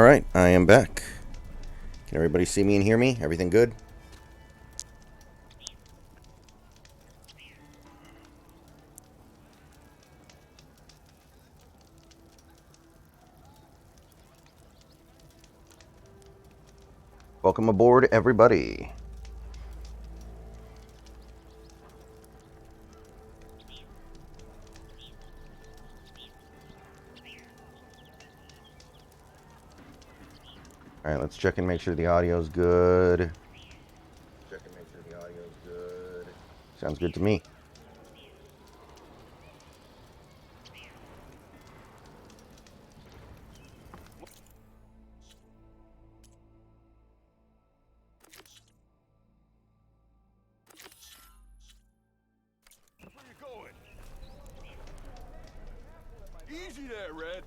Alright, I am back. Can everybody see me and hear me? Everything good? Welcome aboard, everybody. Alright, let's check and make sure the audio's good. Sounds good to me. Where you going? Easy there, Red.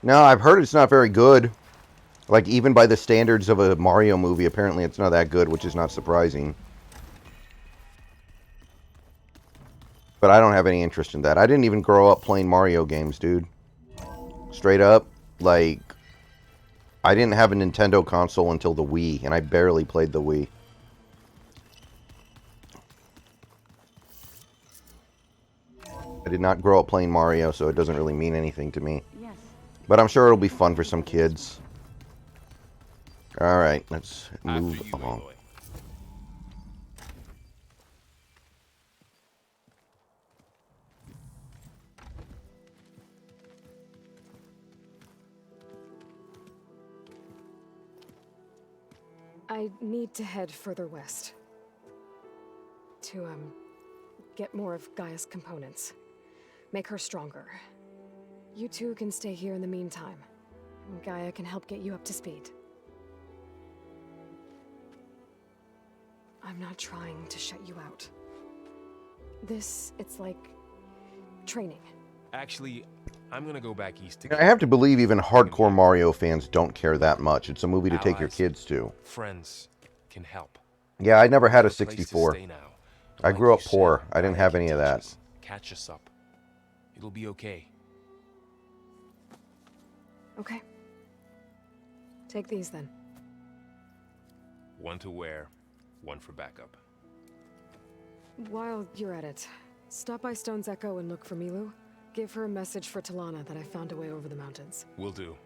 No, I've heard it's not very good. Like, even by the standards of a Mario movie, apparently it's not that good, which is not surprising. But I don't have any interest in that. I didn't even grow up playing Mario games, dude. Straight up, like, I didn't have a Nintendo console until the Wii, and I barely played the Wii. I did not grow up playing Mario, so it doesn't really mean anything to me. Yes. But I'm sure it'll be fun for some kids. Alright, let's move After you, along. Aloy. I need to head further west. To, get more of Gaia's components. Make her stronger. You two can stay here in the meantime. Gaia can help get you up to speed. I'm not trying to shut you out. It's like training. Actually, I'm gonna go back east I have to believe even hardcore Mario fans don't care that much. It's a movie to take your Allies. kids to. Friends can help. Yeah, I never had a There's place to 64. stay now. I Like grew you up poor. said, I didn't Gaia have can any of teach that. us, catch us up. It'll be okay. Okay. Take these then. One to wear, one for backup. While you're at it, stop by Stone's Echo and look for Milu. Give her a message for Talana that I found a way over the mountains. Will do.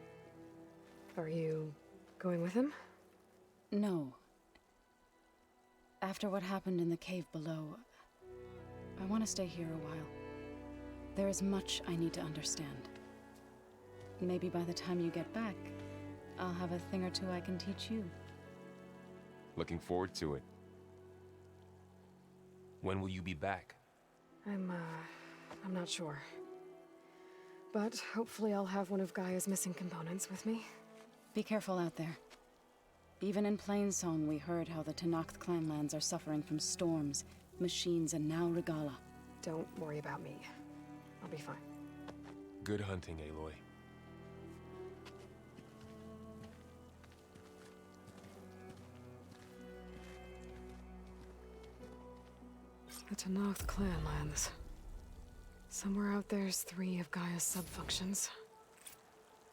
Are you going with him? No. After what happened in the cave below, I want to stay here a while. There is much I need to understand. Maybe by the time you get back, I'll have a thing or two I can teach you. Looking forward to it. When will you be back? I'm not sure. But hopefully I'll have one of Gaia's missing components with me. Be careful out there. Even in Plainsong, we heard how the Tenakth clanlands are suffering from storms, machines, and now Regala. Don't worry about me. I'll be fine. Good hunting, Aloy. The Tenakth clanlands. Somewhere out there's 3 of Gaia's subfunctions.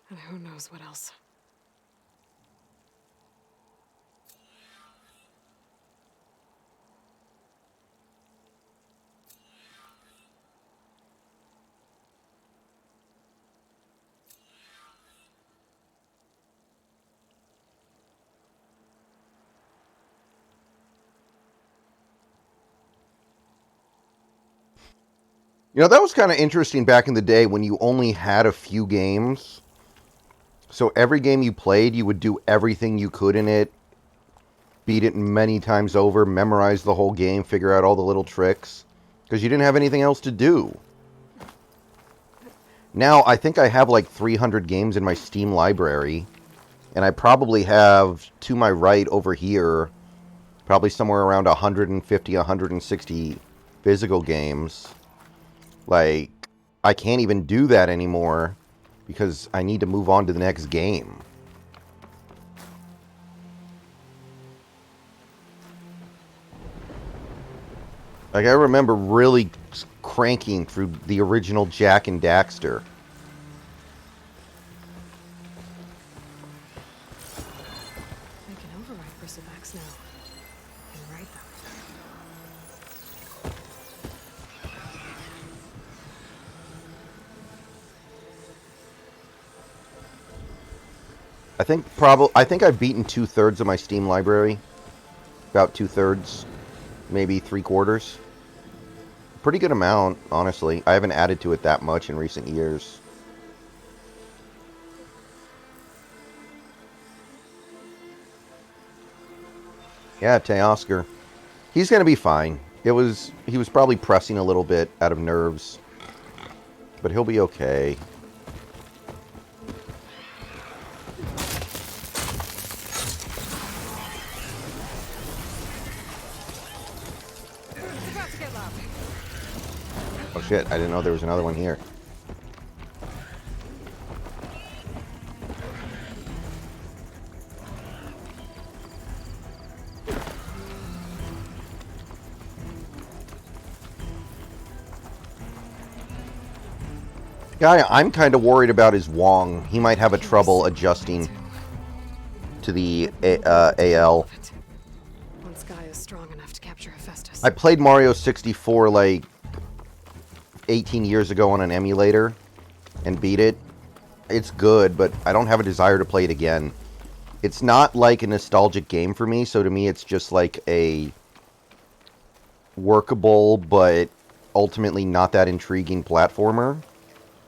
And who knows what else. You know, that was kind of interesting back in the day when you only had a few games. So every game you played, you would do everything you could in it. Beat it many times over, memorize the whole game, figure out all the little tricks. Because you didn't have anything else to do. Now, I think I have like 300 games in my Steam library, and I probably have, to my right over here, probably somewhere around 150, 160 physical games. Like, I can't even do that anymore because I need to move on to the next game. Like, I remember really cranking through the original Jak and Daxter. I can override bristlebacks now. And ride them. I think I've beaten 2/3 of my Steam library. About 2/3, maybe 3/4. Pretty good amount, honestly. I haven't added to it that much in recent years. Yeah, Teoscar. He's gonna be fine. He was probably pressing a little bit out of nerves, but he'll be okay. Oh shit, I didn't know there was another one here. Guy I'm kind of worried about is Wong. He might have a trouble adjusting to the AL. Once Gaia is strong enough to capture Hephaestus. I played Mario 64 like 18 years ago on an emulator and beat it. It's good, but I don't have a desire to play it again. It's not like a nostalgic game for me, so to me it's just like a workable but ultimately not that intriguing platformer.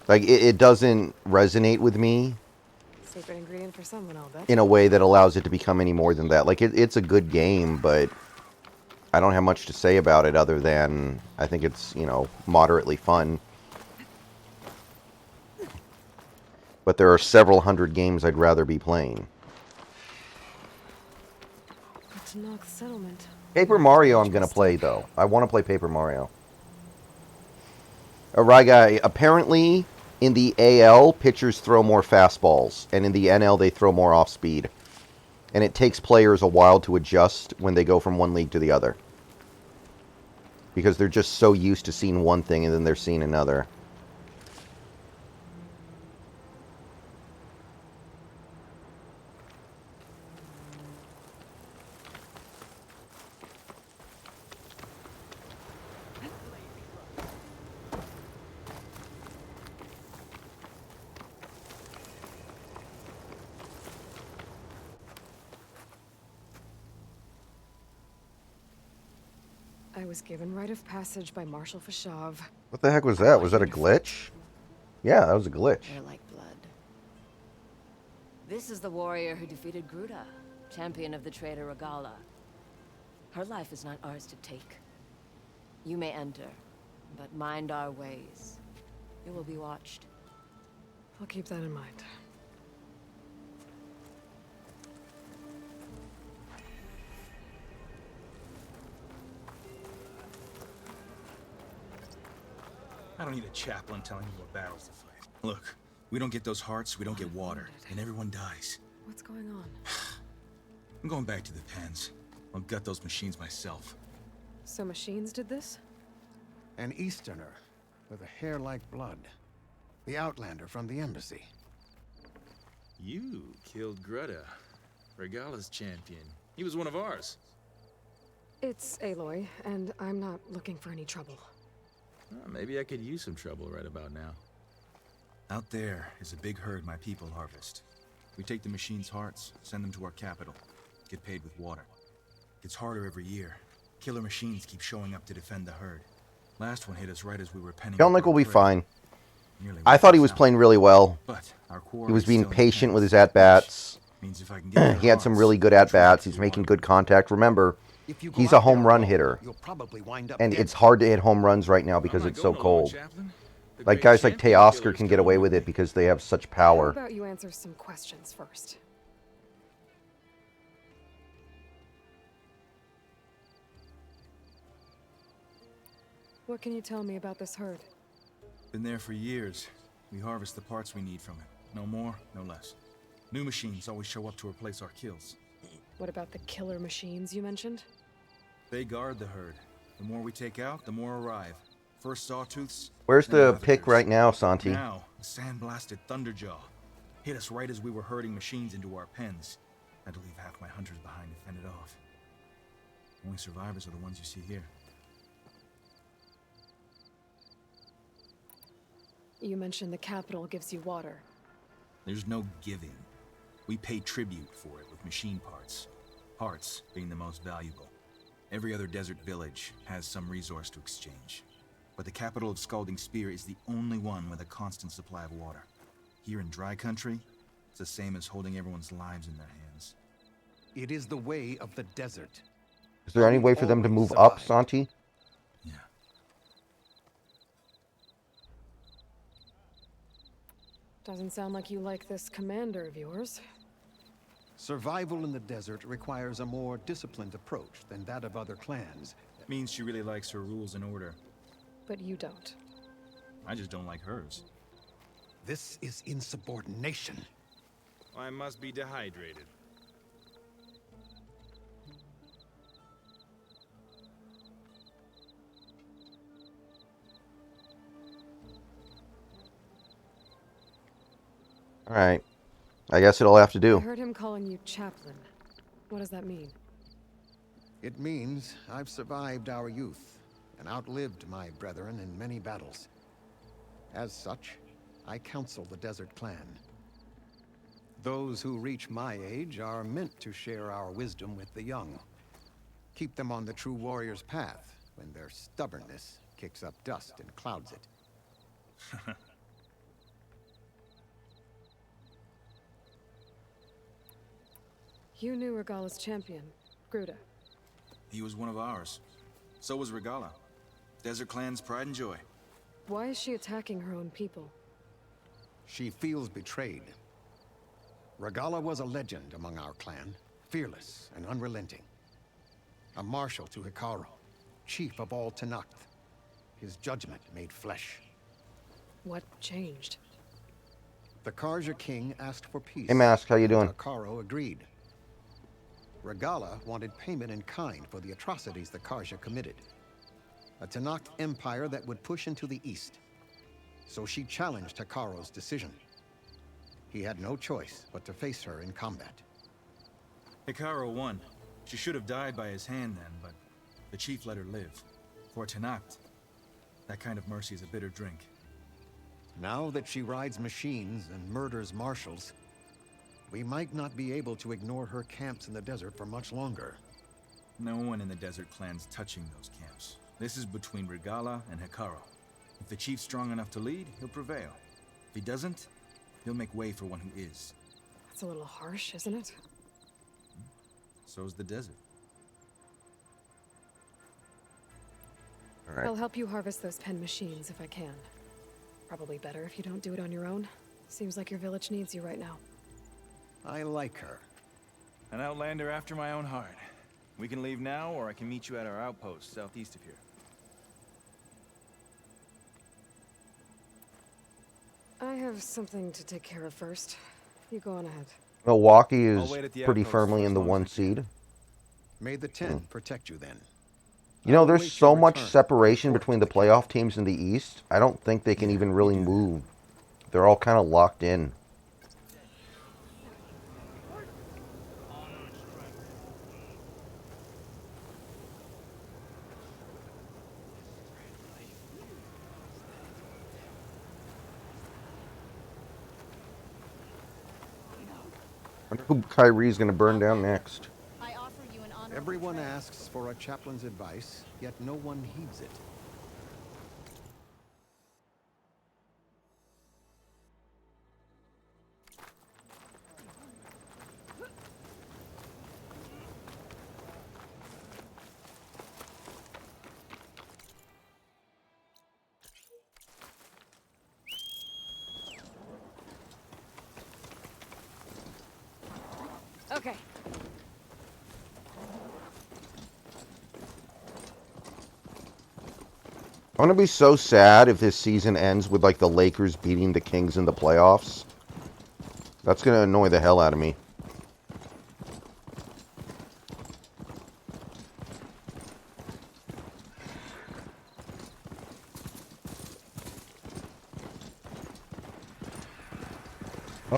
Like, it doesn't resonate with me Secret ingredient for someone, I'll bet. in a way that allows it to become any more than that. Like, it's a good game, but I don't have much to say about it other than I think it's, you know, moderately fun. But there are several hundred games I'd rather be playing. But to knock the settlement. Paper Mario I'm going to play, though. I want to play Paper Mario. Alright, guy. Apparently, in the AL, pitchers throw more fastballs. And in the NL, they throw more off-speed. And it takes players a while to adjust when they go from one league to the other. Because they're just so used to seeing one thing and then they're seeing another. I was given rite of passage by Marshal Fashav. What the heck was that? Was that a glitch? Yeah, that was a glitch. They're like blood. This is the warrior who defeated Gruda, champion of the traitor Regala. Her life is not ours to take. You may enter, but mind our ways. You will be watched. I'll keep that in mind. I don't need a chaplain telling me what battles to fight. Look, we don't get those hearts, we don't get water, and everyone dies. What's going on? I'm going back to the pens. I'll gut those machines myself. So machines did this? An Easterner with a hair like blood. The Outlander from the embassy. You killed Greta, Regala's champion. He was one of ours. It's Aloy, and I'm not looking for any trouble. Maybe I could use some trouble right about now. Out there is a big herd my people harvest. We take the machines' hearts, send them to our capital, get paid with water. Gets harder every year. Killer machines keep showing up to defend the herd. Last one hit us right as we were penning. Kelnick will be fine. I thought he was playing really well. But our He was being patient with his at-bats. Means if I can get He had some really good at-bats. He's making good contact. Remember, If you go he's out a home there run alone, hitter. You'll probably wind up And dead. it's hard to hit home runs right now because I'm not it's so going alone, cold. Chaplain. The Like great guys like champion Teoscar killers can get come away with with it me. because they have such How power. about you answer some questions first? What can you tell me about this herd? Been there for years. We harvest the parts we need from it. No more, no less. New machines always show up to replace our kills. What about the killer machines you mentioned? They guard the herd. The more we take out, the more arrive. First Sawtooths. Where's then the Ravagers. pick right now, Santi? Now, the sandblasted Thunderjaw. Hit us right as we were herding machines into our pens. Had to leave half my hunters behind to fend it off. Only survivors are the ones you see here. You mentioned the capital gives you water. There's no giving. We pay tribute for it with machine parts. Parts being the most valuable. Every other desert village has some resource to exchange. But the capital of Scalding Spear is the only one with a constant supply of water. Here in dry country, it's the same as holding everyone's lives in their hands. It is the way of the desert. Is there any way for them to move up, Santi? Yeah. Doesn't sound like you like this commander of yours. Survival in the desert requires a more disciplined approach than that of other clans. That means she really likes her rules and order. But you don't. I just don't like hers. This is insubordination. I must be dehydrated. Alright. I guess it'll have to I do. heard him calling you chaplain. What does that mean? It means I've survived our youth and outlived my brethren in many battles. As such, I counsel the Desert Clan. Those who reach my age are meant to share our wisdom with the young. Keep them on the true warrior's path when their stubbornness kicks up dust and clouds it. You knew Regala's champion, Gruda. He was one of ours. So was Regala. Desert Clan's pride and joy. Why is she attacking her own people? She feels betrayed. Regala was a legend among our clan, fearless and unrelenting. A marshal to Hikaru, chief of all Tenakth. His judgment made flesh. What changed? The Karja king asked for peace. Hey, Mask, how you doing? Hikaru agreed. Regala wanted payment in kind for the atrocities the Karja committed. A Tenakth empire that would push into the east. So she challenged Hikaru's decision. He had no choice but to face her in combat. Hikaru won. She should have died by his hand then, but the chief let her live. For Tenakth, that kind of mercy is a bitter drink. Now that she rides machines and murders marshals, we might not be able to ignore her camps in the desert for much longer. No one in the Desert Clan's touching those camps. This is between Regala and Hikaru. If the chief's strong enough to lead, he'll prevail. If he doesn't, he'll make way for one who is. That's a little harsh, isn't it? So's the desert. Alright. I'll help you harvest those pen machines if I can. Probably better if you don't do it on your own. Seems like your village needs you right now. I like her. An outlander after my own heart. We can leave now, or I can meet you at our outpost southeast of here. I have something to take care of first. You go on ahead. Milwaukee is I'll wait at the pretty outpost firmly for in as the long as I 1 can. seed. May the Ten protect you then. You know, I'll there's await so your much return. separation Report between to the the playoff teams in the East. I don't think they can even really move. They're all kind of locked in. Wonder who Kyrie's gonna burn down next. I offer you an honorable Everyone trade. asks for a chaplain's advice, yet no one heeds it. Okay. I'm gonna be so sad if this season ends with like the Lakers beating the Kings in the playoffs. That's gonna annoy the hell out of me.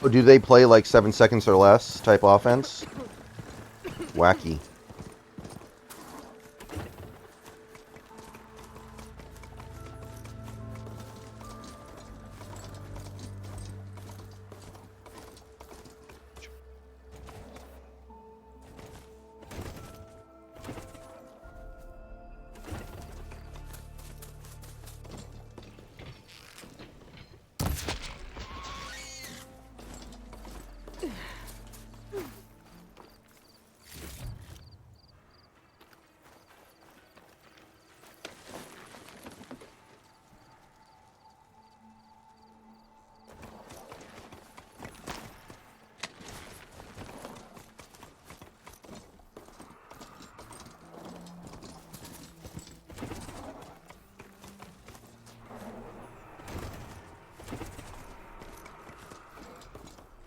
Oh, do they play like 7 seconds or less type offense? Wacky.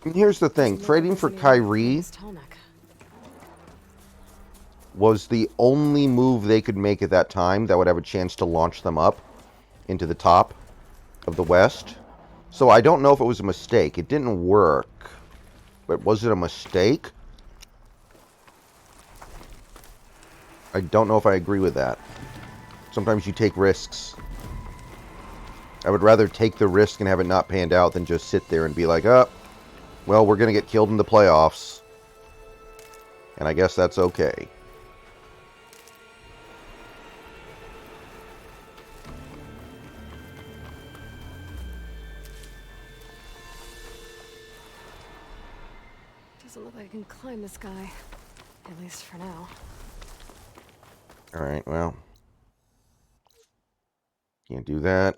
And here's the thing, trading for Kyrie was the only move they could make at that time that would have a chance to launch them up into the top of the West. So I don't know if it was a mistake. It didn't work. But was it a mistake? I don't know if I agree with that. Sometimes you take risks. I would rather take the risk and have it not panned out than just sit there and be like, oh, well, we're going to get killed in the playoffs. And I guess that's okay. Doesn't look like I can climb this guy. At least for now. Alright, well. Can't do that.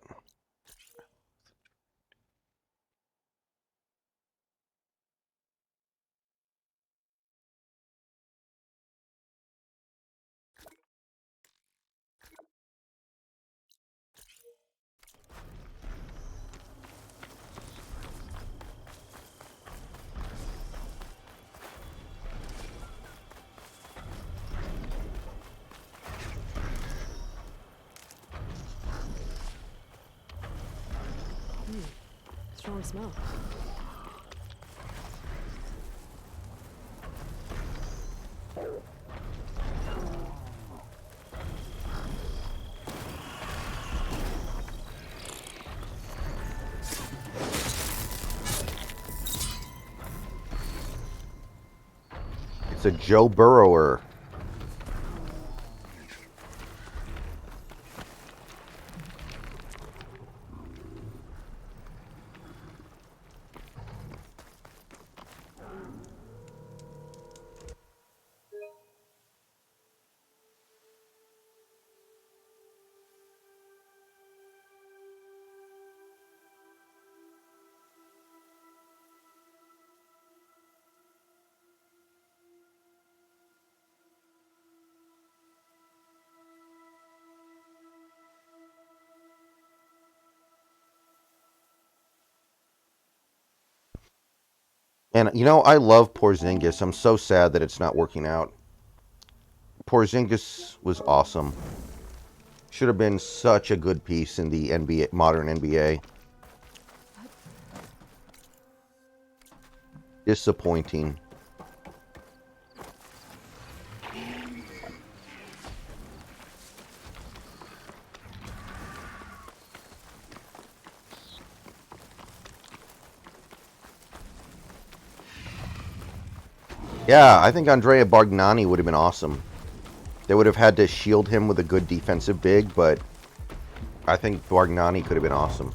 Strong smell. It's a Joe Burrower. And, you know, I love Porzingis. I'm so sad that it's not working out. Porzingis was awesome. Should have been such a good piece in the NBA, modern NBA. Disappointing. Yeah, I think Andrea Bargnani would have been awesome. They would have had to shield him with a good defensive big, but I think Bargnani could have been awesome.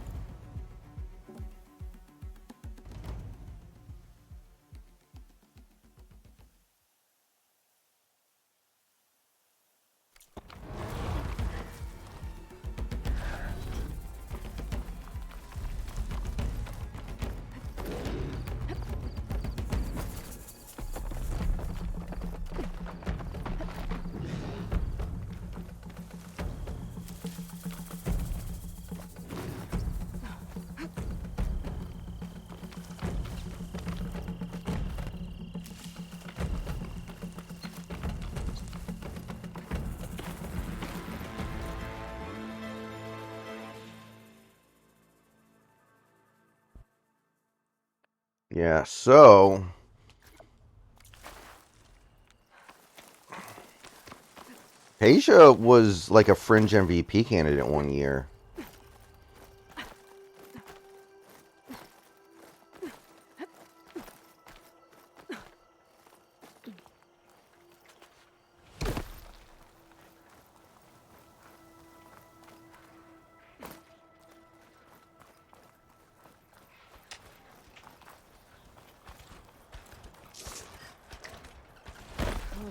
Yeah, so Asia was like a fringe MVP candidate one year.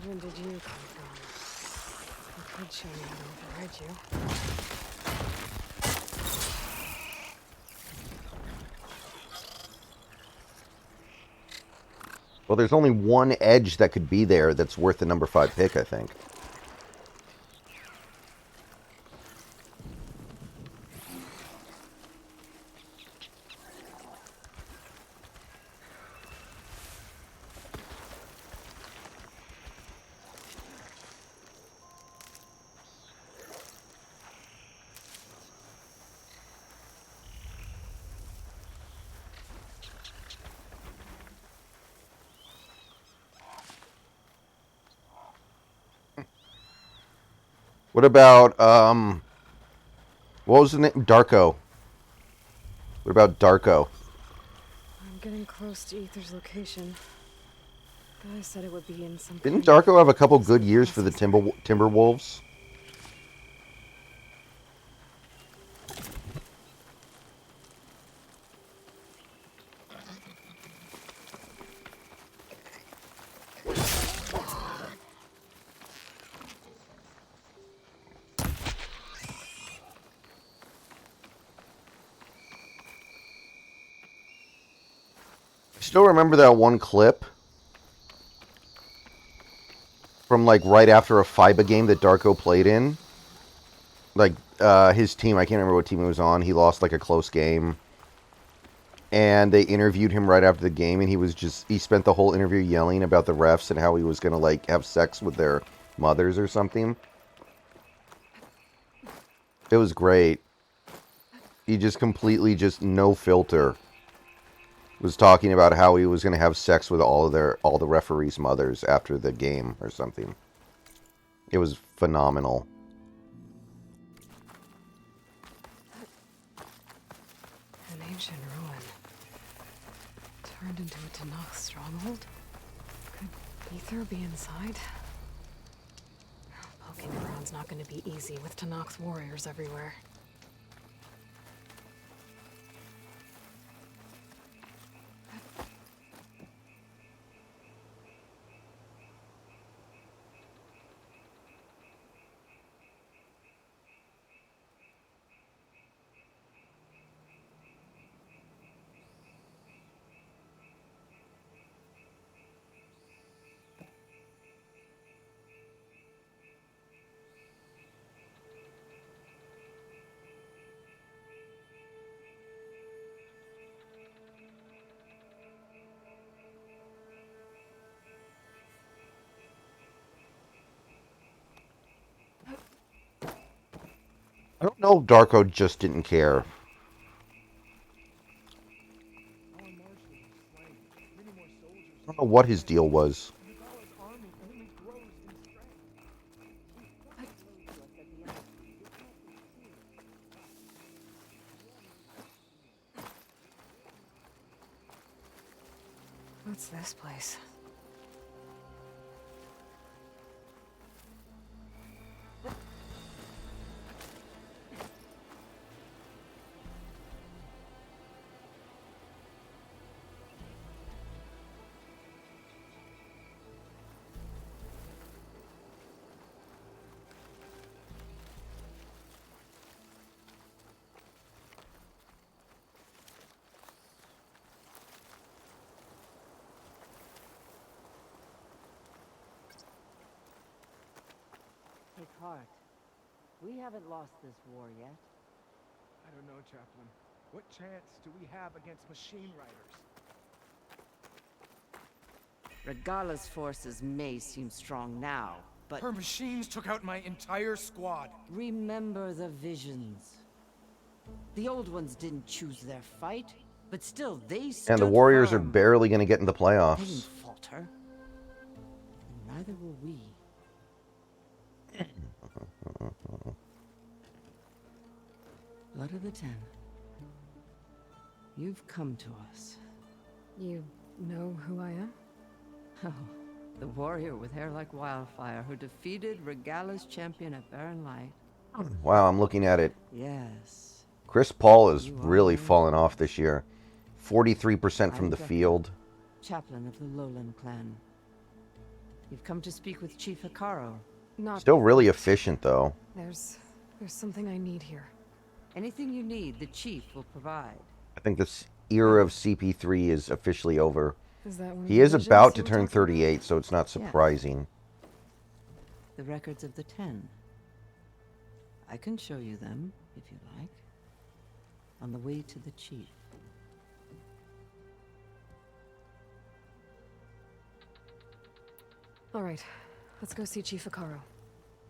Where did you come from? You could show me how to override you. Well, there's only one edge that could be there that's worth the number 5 pick, I think. What about, what was the name? Darko. What about Darko? I'm getting close to Ether's location. Guy said it would be in some Didn't kind of Darko have a couple good years for the processing. Timberwolves? Still remember that one clip from like right after a FIBA game that Darko played in? Like his team, I can't remember what team he was on. He lost like a close game. And they interviewed him right after the game, and he spent the whole interview yelling about the refs and how he was going to like have sex with their mothers or something. It was great. He just completely, just no filter, was talking about how he was going to have sex with all the referees' mothers after the game or something. It was phenomenal. An ancient ruin. Turned into a Tanakh stronghold? Could Ether be inside? Poking around's not going to be easy with Tanakh's warriors everywhere. I don't know if Darko just didn't care. I don't know what his deal was. What's this place? Take heart. We haven't lost this war yet. I don't know, Chaplain. What chance do we have against machine riders? Regala's forces may seem strong now, but Her machines took out my entire squad. remember the visions. The old ones didn't choose their fight. But still, they stood And the Warriors are firm. barely going to get in the They playoffs. didn't falter. And neither will we. Blood of the Ten. You've come to us. You know who I am? Oh, the warrior with hair like wildfire who defeated Regala's champion at Barren Light. Wow, I'm looking at it. Yes. Chris Paul has You really are- fallen off this year. 43% from the Ida, field. Chaplain of the Lowland clan. You've come to speak with Chief Hikaru. Not. Still really efficient, though. There's something I need here. Anything you need, the chief will provide. I think this era of CP3 is officially over. Is that one of He the is visions about to you were turn talking about? 38, so it's not surprising. The records of the Ten. I can show you them, if you like. On the way to the chief. All right, let's go see Chief Hikaru.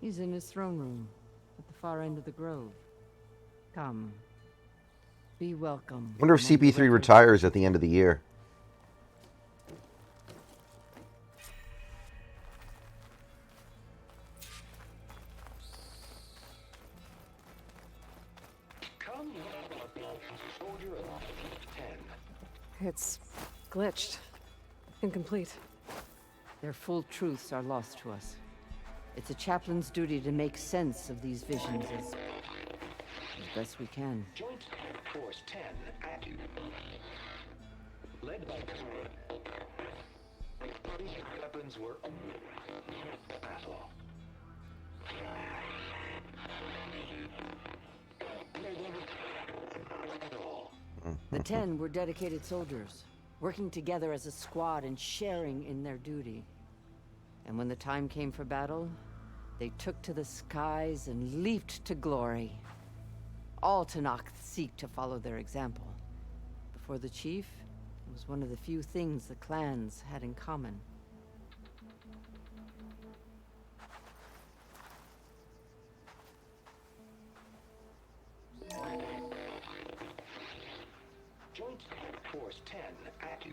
He's in his throne room, at the far end of the grove. Come. Be welcome. Wonder if among the CP3 records. retires at the end of the year. It's glitched. Incomplete. Their full truths are lost to us. It's a chaplain's duty to make sense of these visions as best we can. Joint Force 10 active. Led by these weapons were battle. The Ten were dedicated soldiers, working together as a squad and sharing in their duty. And when the time came for battle, they took to the skies and leaped to glory. All Tenakth seek to follow their example. Before the chief, it was one of the few things the clans had in common. Joint Force 10 active.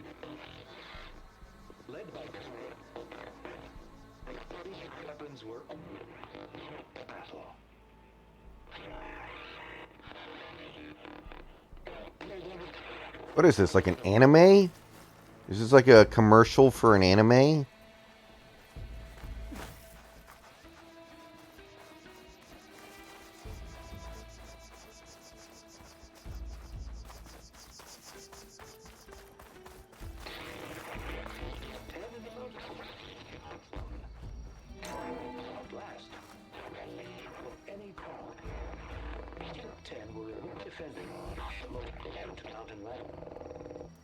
Led by these weapons were battle. What is this, like an anime? Is this like a commercial for an anime?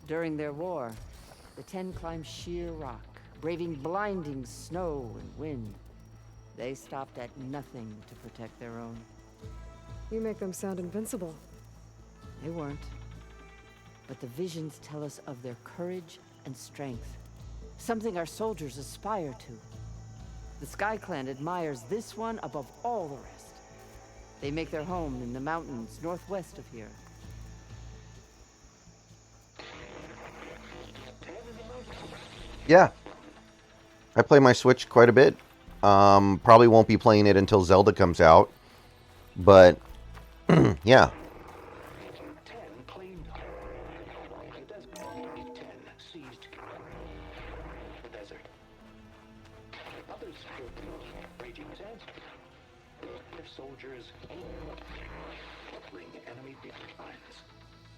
During their war, the Ten climbed sheer rock, braving blinding snow and wind. They stopped at nothing to protect their own. You make them sound invincible. They weren't. But the visions tell us of their courage and strength. Something our soldiers aspire to. The Sky Clan admires this one above all the rest. They make their home in the mountains northwest of here. Yeah. I play my Switch quite a bit. Probably won't be playing it until Zelda comes out. But, yeah.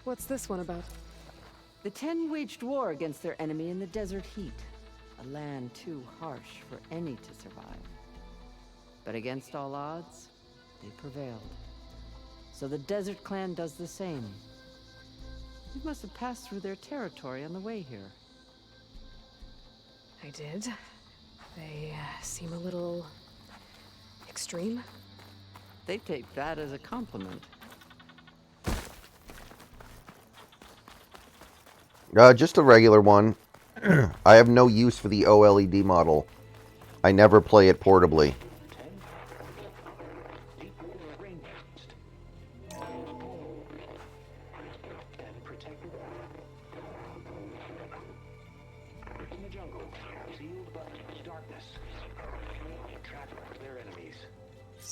What's this one about? The Ten waged war against their enemy in the desert heat, a land too harsh for any to survive. But against all odds, they prevailed. So the Desert Clan does the same. You must have passed through their territory on the way here. I did. They seem a little extreme. They take that as a compliment. Just a regular one. I have no use for the OLED model. I never play it portably.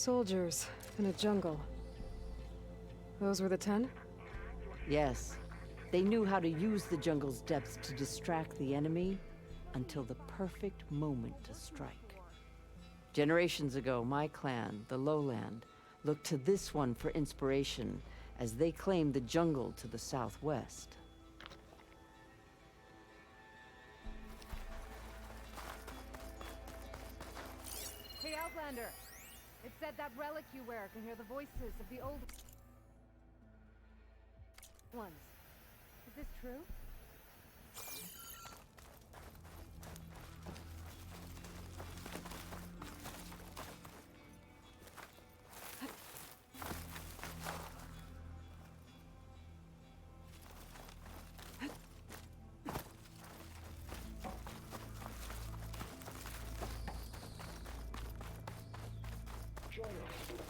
Soldiers in a jungle. Those were the 10? Yes. They knew how to use the jungle's depths to distract the enemy until the perfect moment to strike. Generations ago, my clan, the Lowland, looked to this one for inspiration as they claimed the jungle to the southwest. Hey, Outlander! It said that relic you wear can hear the voices of the old ones. Is this true?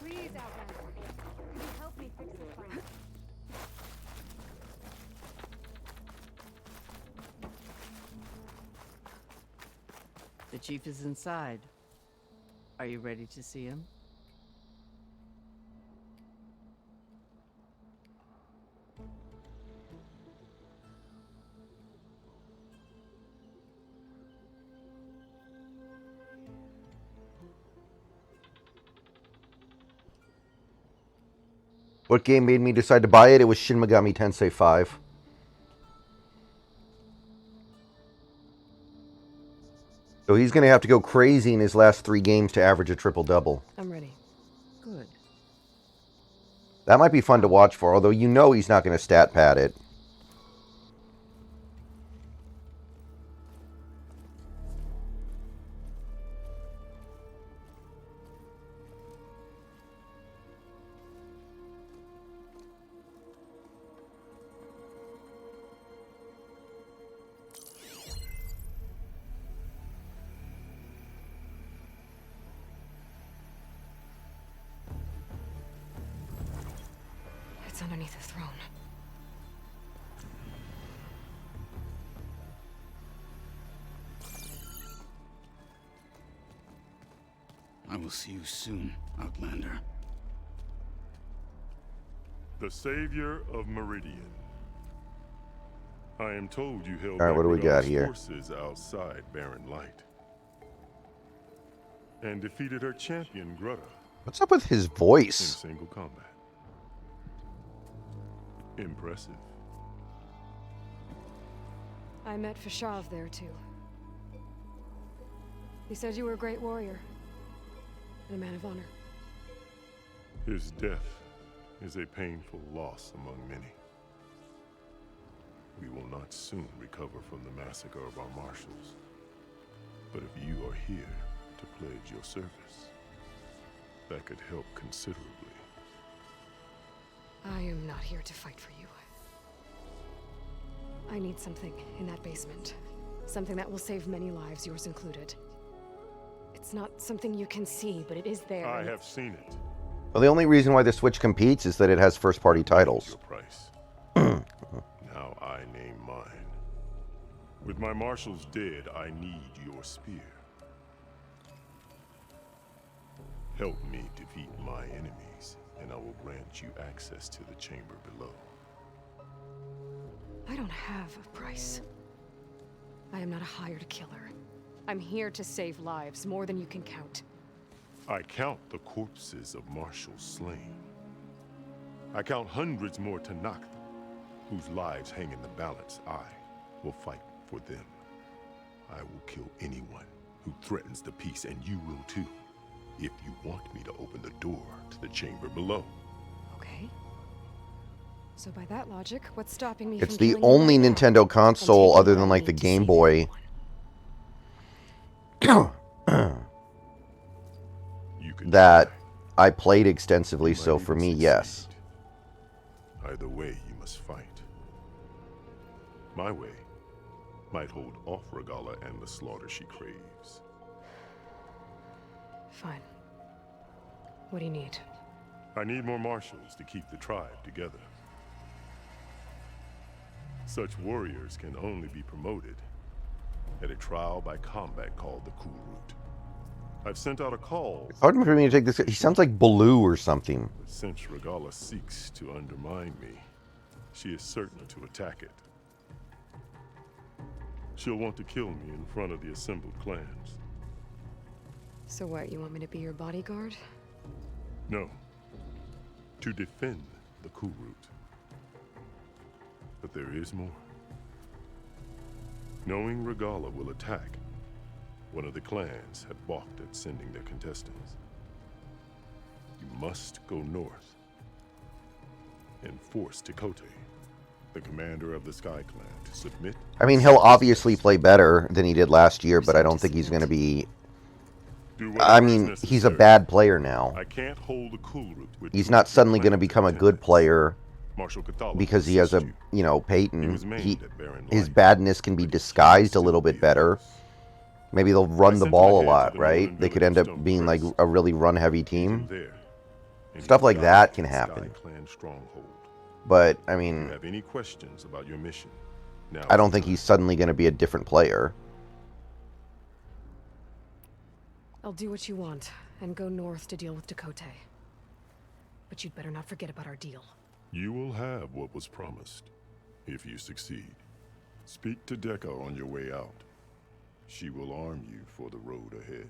Please, Outlander. Can you help me fix this fire? The chief is inside. Are you ready to see him? What game made me decide to buy it? It was Shin Megami Tensei 5. So he's going to have to go crazy in his last 3 games to average a triple-double. I'm ready. Good. That might be fun to watch for, although you know he's not going to stat pad it. It's underneath the throne. I will see you soon, Outlander. The savior of Meridian. I am told you held Alright, what do we got Magradal's here? forces outside Barren Light. And defeated her champion, Grutta, What's up with his in voice? single combat. Impressive. I met Fashav there, too. He said you were a great warrior. And a man of honor. His death is a painful loss among many. We will not soon recover from the massacre of our marshals. But if you are here to pledge your service, that could help considerably. I am not here to fight for you. I need something in that basement. Something that will save many lives, yours included. It's not something you can see, but it is there. I have seen it. Well, the only reason why the Switch competes is that it has first-party titles. Your price. Now I name mine. With my marshals dead, I need your spear. Help me defeat my enemies, and I will grant you access to the chamber below. I don't have a price. I am not a hired killer. I'm here to save lives, more than you can count. I count the corpses of marshals slain. I count hundreds more to knock them, whose lives hang in the balance. I will fight for them. I will kill anyone who threatens the peace, and you will too, if you want me to open the door to the chamber below. Okay. So by that logic, what's stopping me It's from the killing you only right now Nintendo and console taking other what than I like the need to Game save Boy. You can That try. I played extensively, You so might for even me, succeed. yes. Either way, you must fight. My way might hold off Regalla and the slaughter she craves. Fine. What do you need? I need more marshals to keep the tribe together. Such warriors can only be promoted at a trial by combat called the Cool Route. I've sent out a call. Hard for me to take this. He sounds like Baloo or something. But since Regala seeks to undermine me, she is certain to attack it. She'll want to kill me in front of the assembled clans. So what, you want me to be your bodyguard? No. To defend the Kulrut. But there is more. Knowing Regala will attack, one of the clans had balked at sending their contestants. You must go north and force Tekote, the commander of the Sky Clan, to submit. I mean, he'll obviously play better than he did last year, but I don't think he's going to be... I mean, he's a bad player now. I can't hold the Kulrut with He's not suddenly going to become a good player Marshal Cathala because he has a, you know, He Peyton. was maimed at Barren His Light. badness can be disguised a little bit better. Maybe they'll run the ball a lot, right? They could end up being like a really run-heavy team. There, and Stuff he like died that in can the happen. Sky Clan stronghold. But, I If mean, you have any questions about your mission? Now I don't think he's suddenly going to be a different player. I'll do what you want, and go north to deal with Tekote. But you'd better not forget about our deal. You will have what was promised, if you succeed. Speak to Dekka on your way out. She will arm you for the road ahead.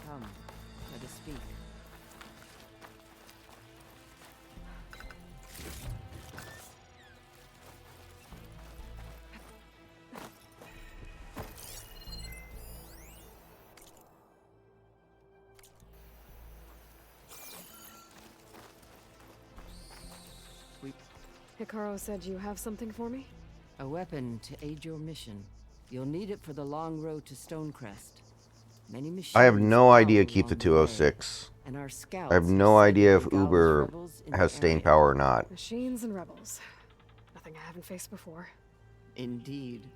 Come, let us speak. Hikaru said you have something for me? A weapon to aid your mission. You'll need it for the long road to Stonecrest. Many machines I have no idea follow keep the along way, 206. and our scouts I have are no sending idea if Regalla's Uber rebels in has the staying area. power or not. Machines and rebels. Nothing I haven't faced before. Indeed.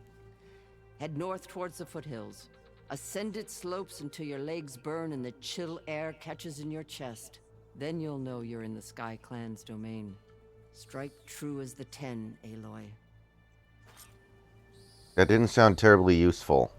Head north towards the foothills. Ascend its slopes until your legs burn and the chill air catches in your chest. Then you'll know you're in the Sky Clan's domain. Strike true as the 10, Aloy. That didn't sound terribly useful.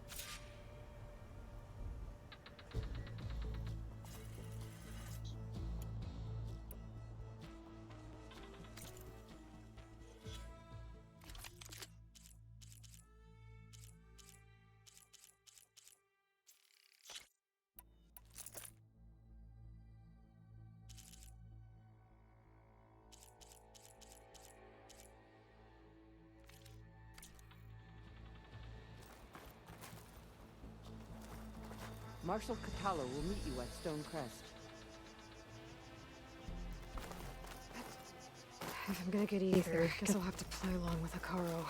Marshal Cathala will meet you at Stonecrest. If I'm gonna get ether, guess I'll have to play along with Hikaru.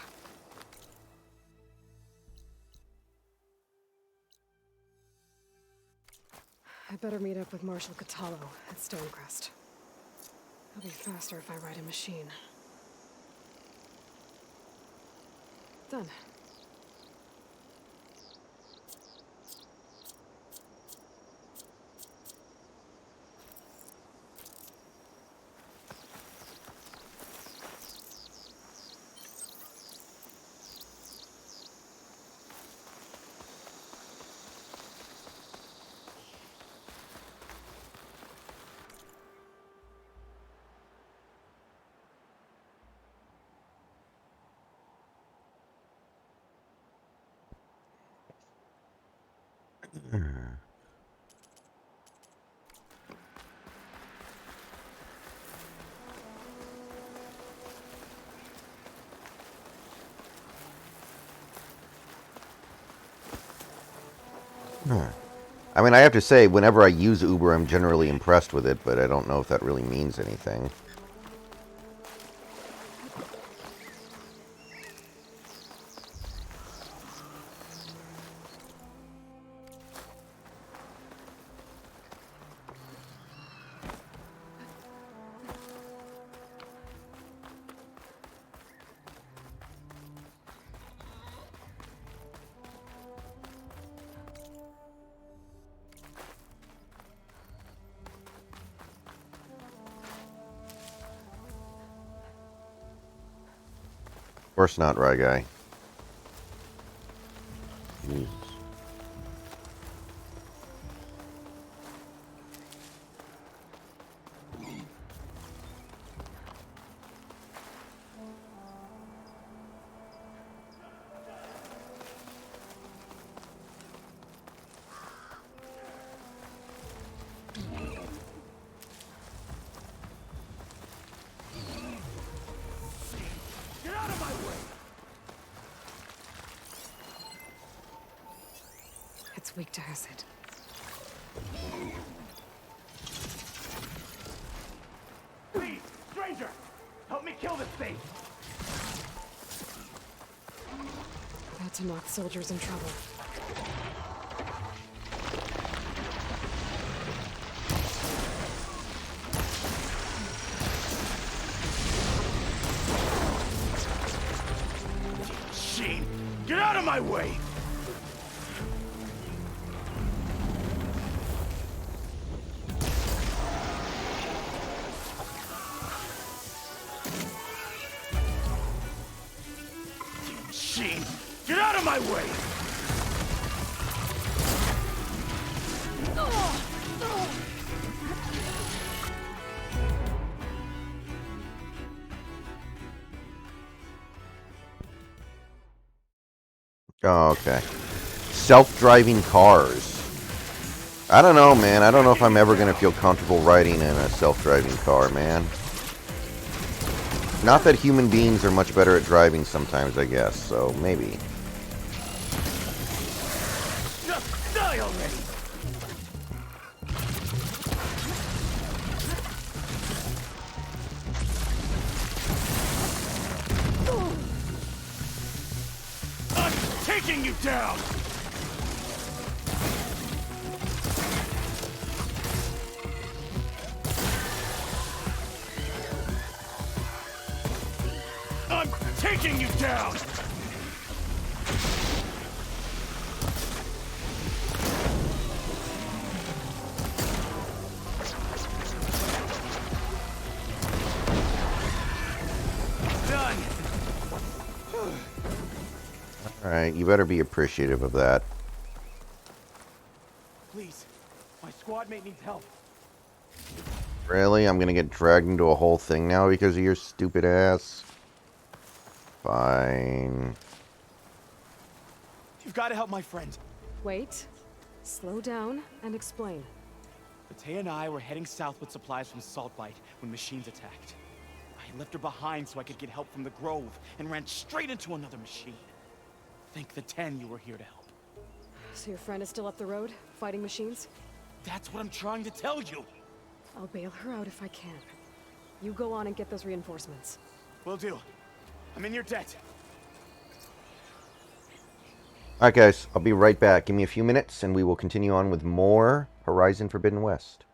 I better meet up with Marshal Cathala at Stonecrest. It'll be faster if I ride a machine. Done. I mean, I have to say, whenever I use Uber, I'm generally impressed with it, but I don't know if that really means anything. course not, Rye Guy. Jesus. Get out of my way! It's weak to acid. Please, stranger! Help me kill this thing! That to knock soldiers in trouble. Sheen, get out of my way! Sheen, get out of my way! Oh, okay. Self-driving cars. I don't know, man. I don't know if I'm ever going to feel comfortable riding in a self-driving car, man. Not that human beings are much better at driving sometimes, I guess, so maybe. Just die already! I'm taking you down! I'm taking you down! Done! Alright, you better be appreciative of that. Please, my squad mate needs help. Really? I'm gonna get dragged into a whole thing now because of your stupid ass? Fine. You've got to help my friend. Wait. Slow down and explain. Matei and I were heading south with supplies from Saltbite when machines attacked. I left her behind so I could get help from the Grove and ran straight into another machine. Thank the 10 you were here to help. So your friend is still up the road, fighting machines? That's what I'm trying to tell you. I'll bail her out if I can. You go on and get those reinforcements. Will do. I'm in your debt. Alright guys, I'll be right back. Give me a few minutes and we will continue on with more Horizon Forbidden West.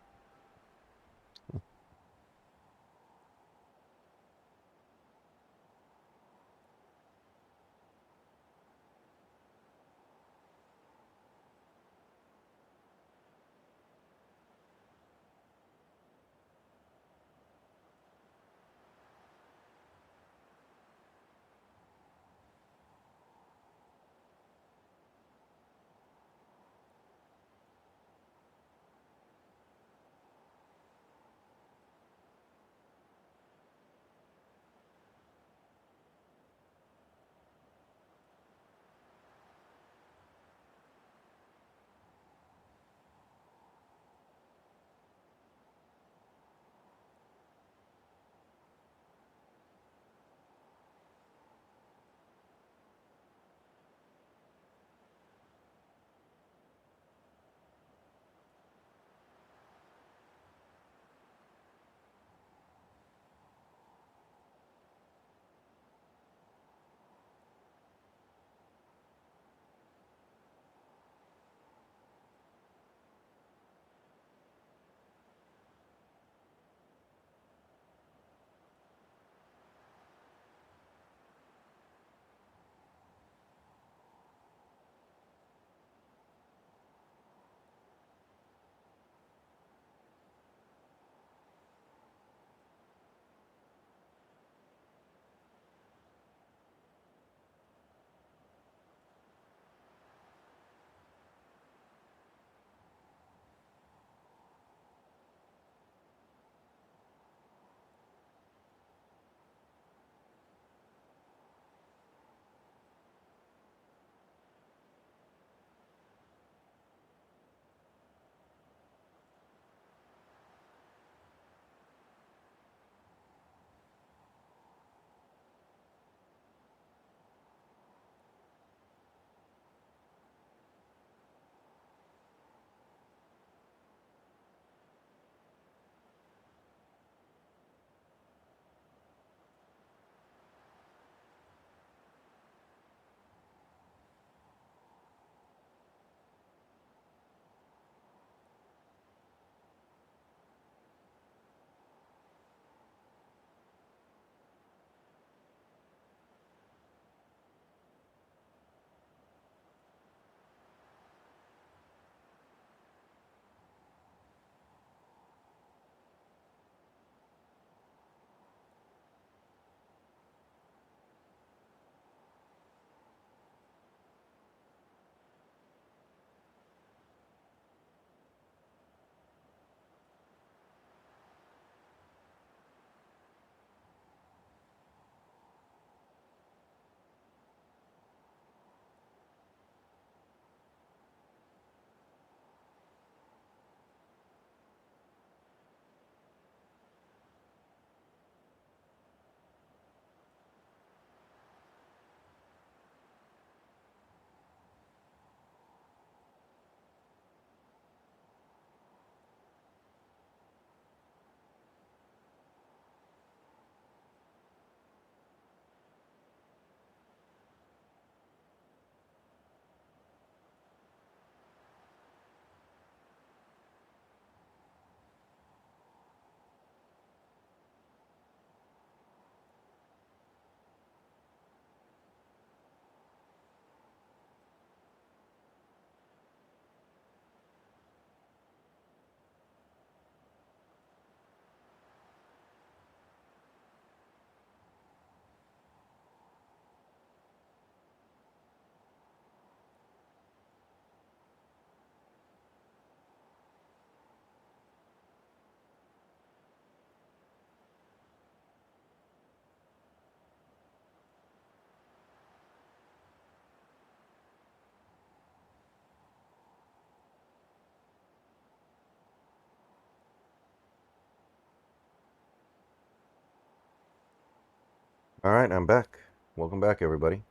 All right, I'm back. Welcome back, everybody.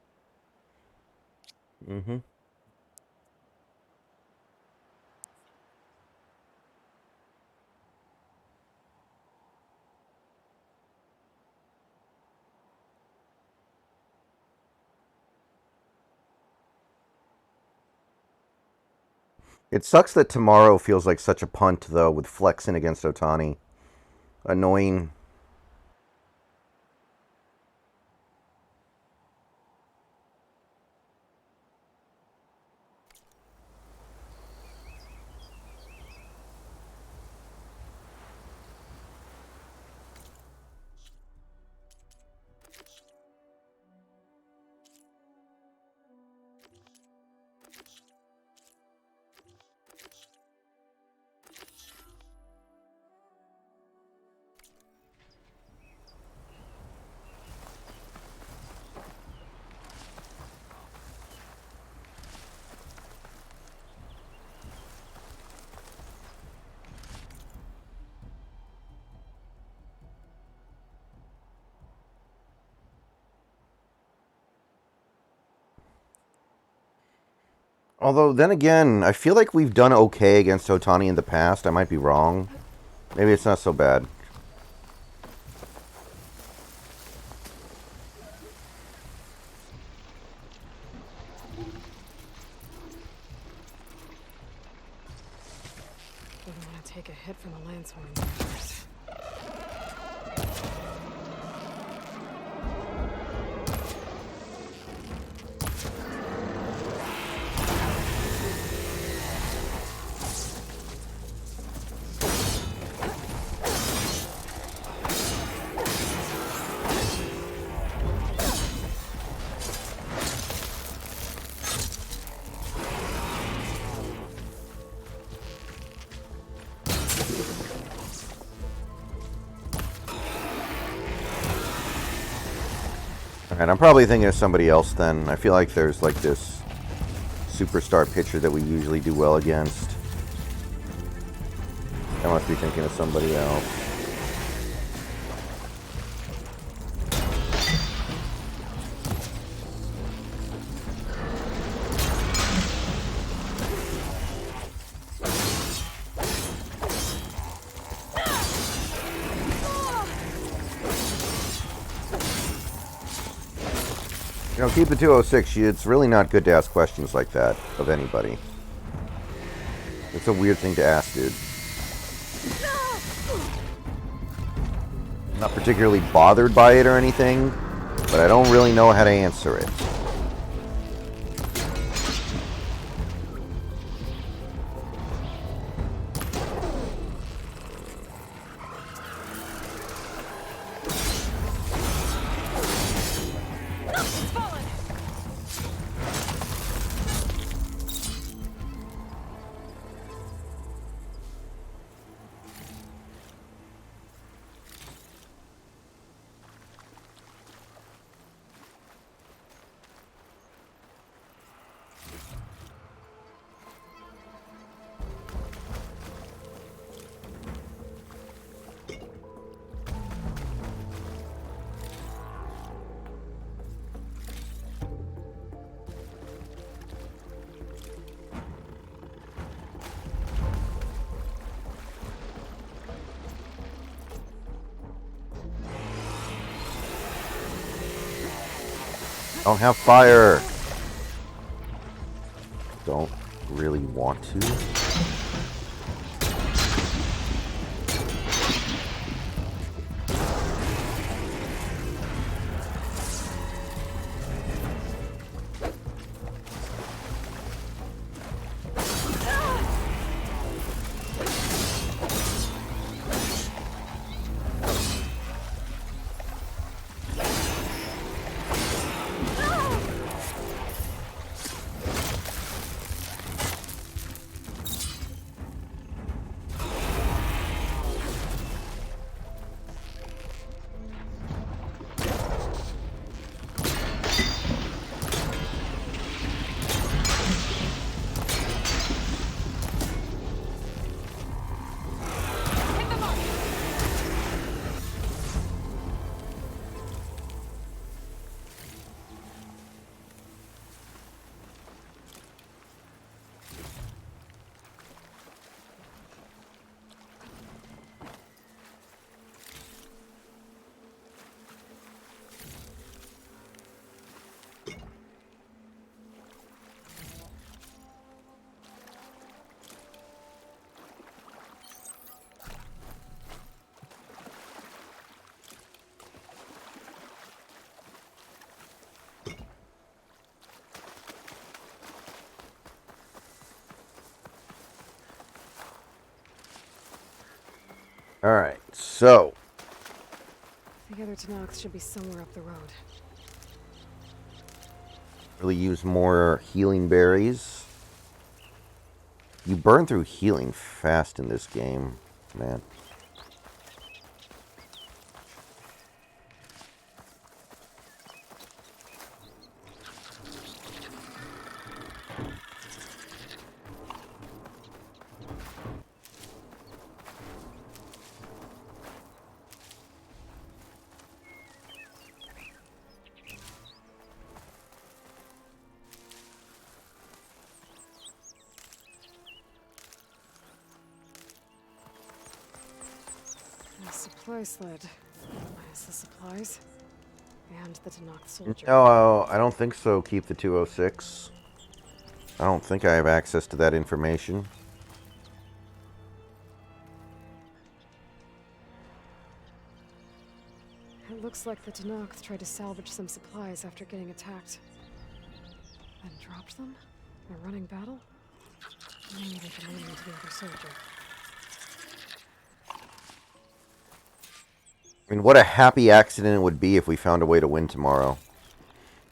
It sucks that tomorrow feels like such a punt, though, with flexing against Otani. Annoying. Although, then again, I feel like we've done okay against Otani in the past. I might be wrong. Maybe it's not so bad. Wouldn't want to take a hit from the Lancehorn first. Alright, I'm probably thinking of somebody else then. I feel like there's like this superstar pitcher that we usually do well against. I must be thinking of somebody else. You know, keep the 206. It's really not good to ask questions like that of anybody. It's a weird thing to ask, dude. I'm not particularly bothered by it or anything, but I don't really know how to answer it. I don't have fire. Don't really want to. Alright, so. The other Tanox should be somewhere up the road. Really use more healing berries. You burn through healing fast in this game, man. A supply sled. Minus the supplies. And the Tanox soldier. No, I don't think so. Keep the 206. I don't think I have access to that information. It looks like the Tanox tried to salvage some supplies after getting attacked. Then dropped them? In a running battle? Maybe they can lead me to the other soldier. I mean, what a happy accident it would be if we found a way to win tomorrow.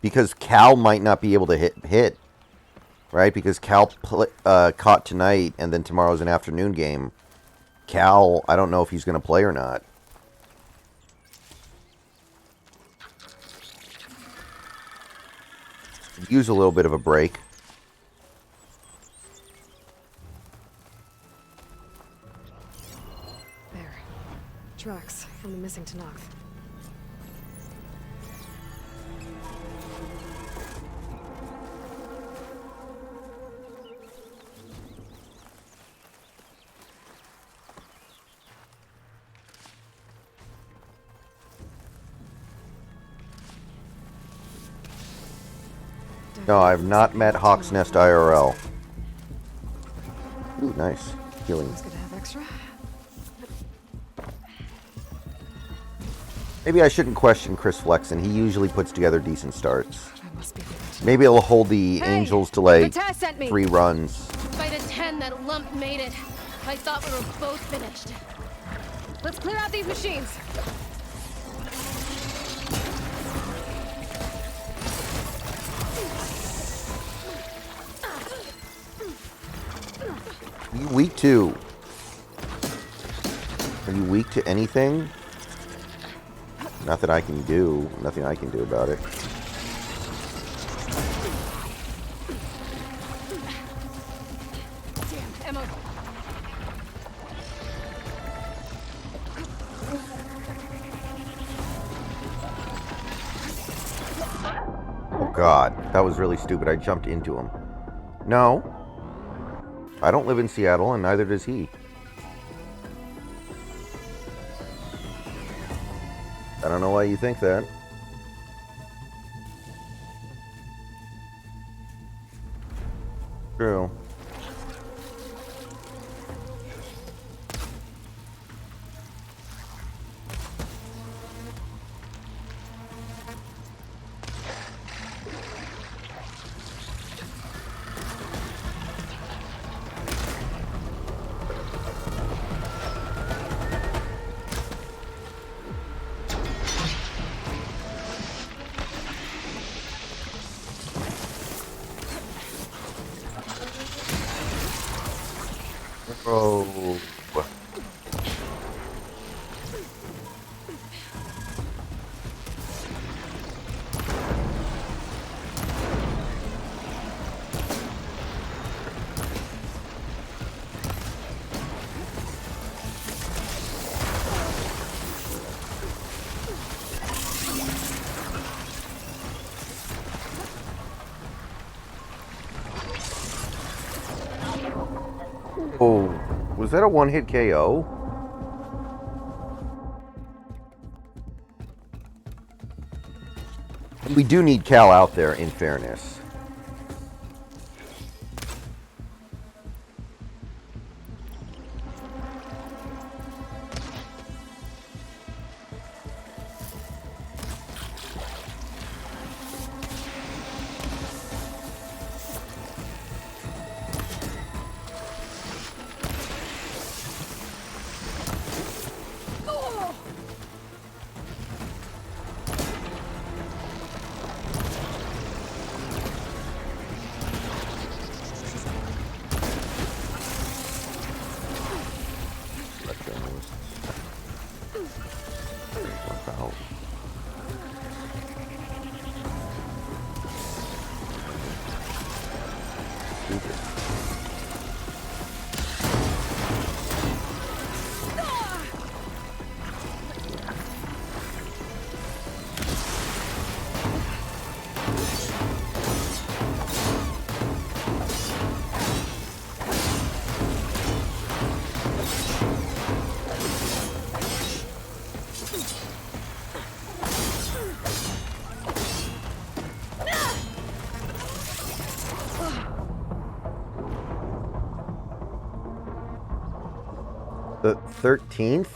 Because Cal might not be able to hit. Right? Because Cal caught tonight, and then tomorrow's an afternoon game. Cal, I don't know if he's going to play or not. Use a little bit of a break. There. Tracks from the missing Tanox. No, I've not met Hawk's Nest IRL. Ooh, nice. Healing. It's good to have extra. Maybe I shouldn't question Chris Flexen. He usually puts together decent starts. I must be Maybe it'll hold the Angels to like Vataz sent me. 3 runs. By the 10, that lump made it. I thought we were both finished. Let's clear out these machines. Are you weak to? Are you weak to anything? Not that I can do. Nothing I can do about it. Damn, ammo. Oh god, that was really stupid. I jumped into him. No. I don't live in Seattle, and neither does he. I don't know why you think that. True. Oh. Oh, was that a one-hit KO? We do need Cal out there, in fairness. stupid. The 13th?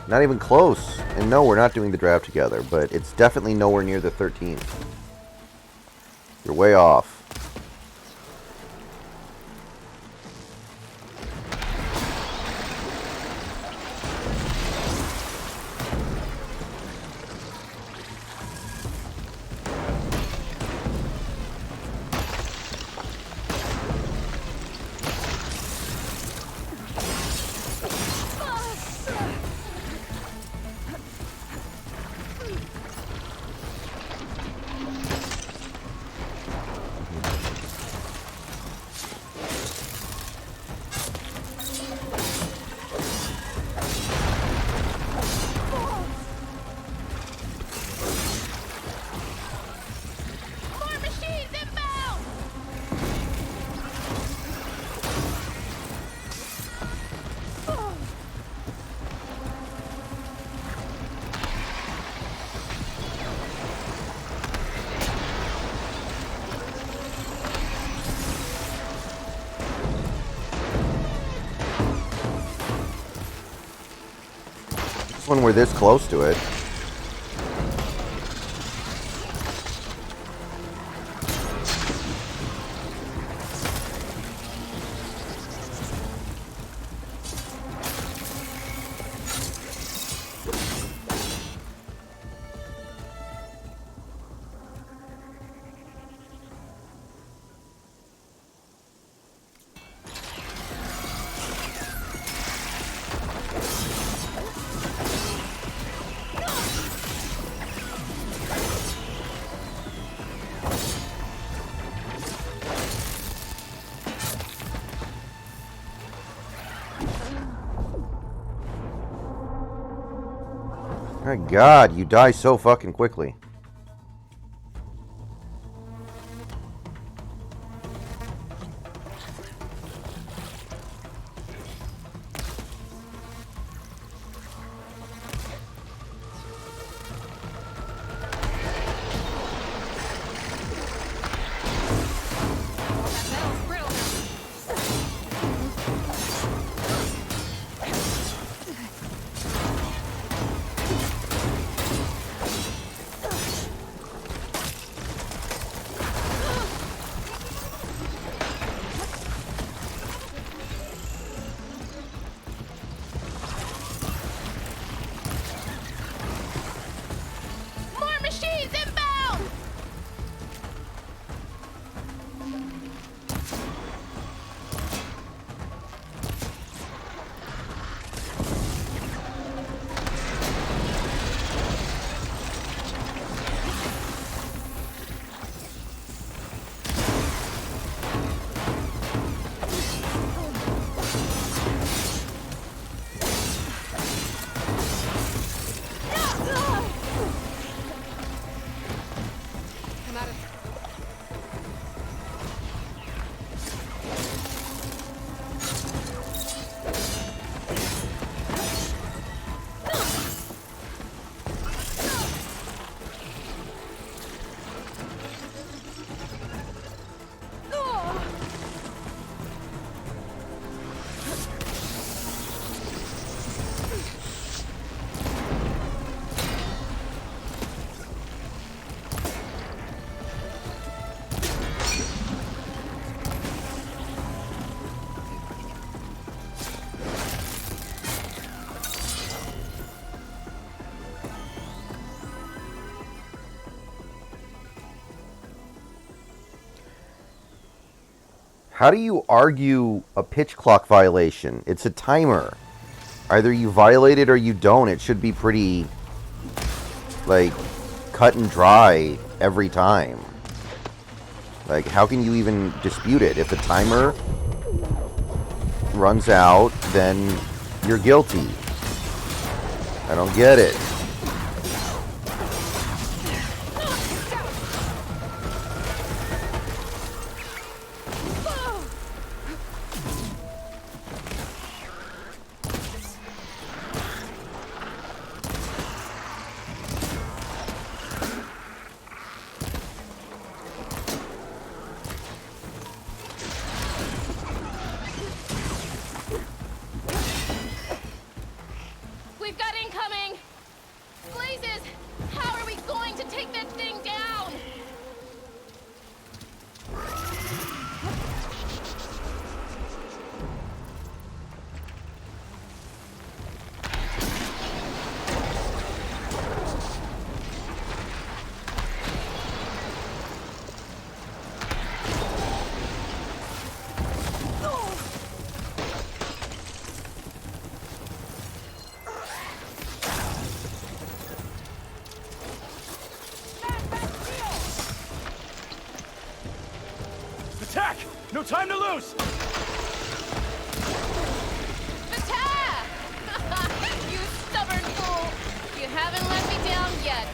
Not even close. And no, we're not doing the draft together, but it's definitely nowhere near the 13th. You're way off. When we're this close to it. My God, you die so fucking quickly. How do you argue a pitch clock violation? It's a timer. Either you violate it or you don't. It should be pretty, like, cut and dry every time. Like, how can you even dispute it? If the timer runs out, then you're guilty. I don't get it. We've got incoming! Blazes! How are we going to take that thing down? Attack! No time to lose! Attack! You stubborn fool! You haven't let me down yet.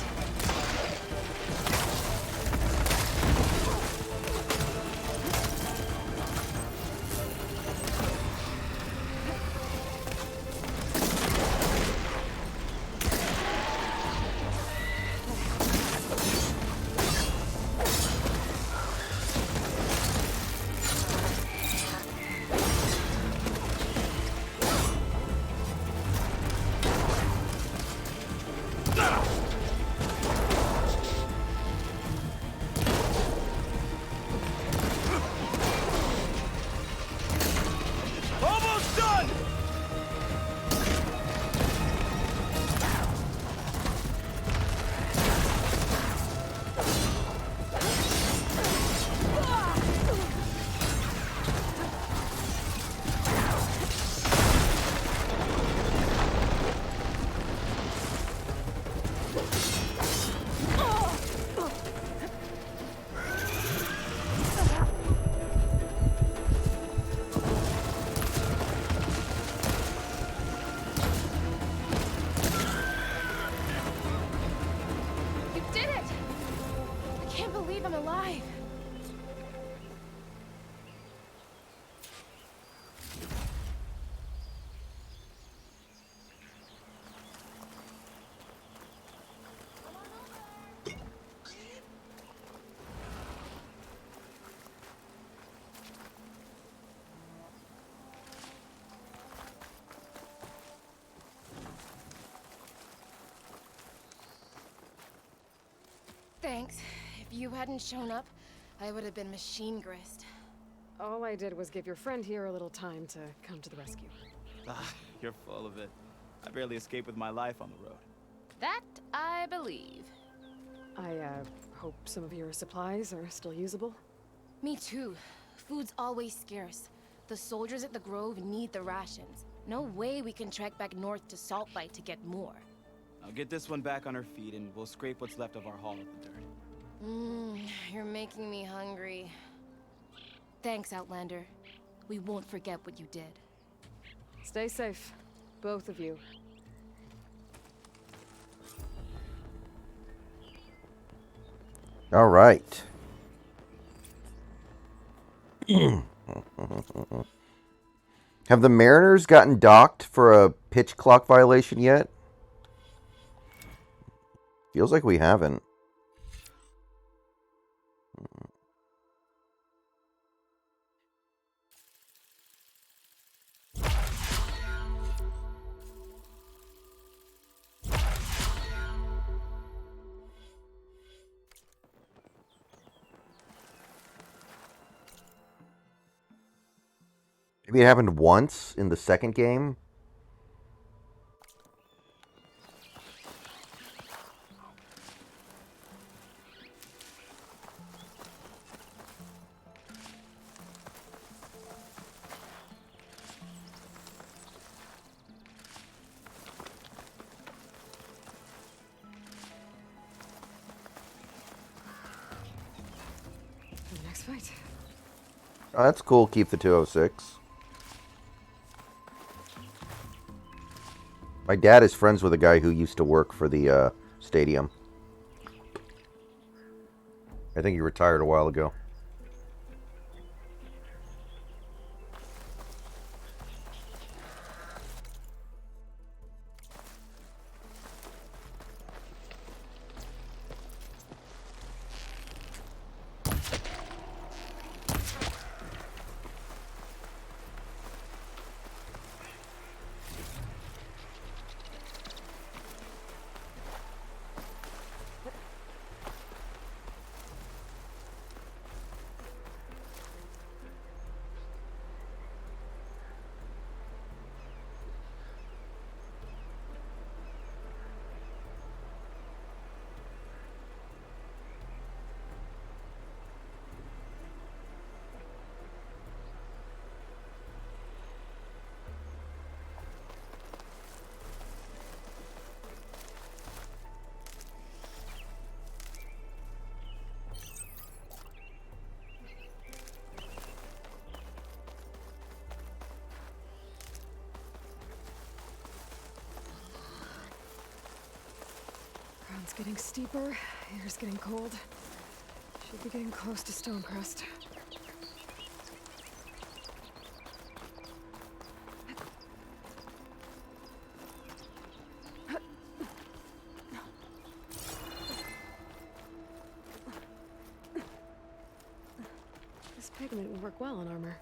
Almost done! You did it! I can't believe I'm alive. Thanks. If you hadn't shown up, I would have been machine grist. All I did was give your friend here a little time to come to the rescue. Ah, you're full of it. I barely escaped with my life on the road. That I believe. I, hope some of your supplies are still usable. Me too. Food's always scarce. The soldiers at the Grove need the rations. No way we can trek back north to Saltlight to get more. I'll get this one back on her feet and we'll scrape what's left of our haul of the dirt. You're making me hungry. Thanks, Outlander. We won't forget what you did. Stay safe, both of you. All right. Have the Mariners gotten docked for a pitch clock violation yet? Feels like we haven't. Maybe it happened once in the second game. For the next fight. Oh, that's cool. Keep the 206. My dad is friends with a guy who used to work for the stadium. I think he retired a while ago. Ground's getting steeper, air's getting cold. Should be getting close to Stonecrest. This pigment would work well on armor.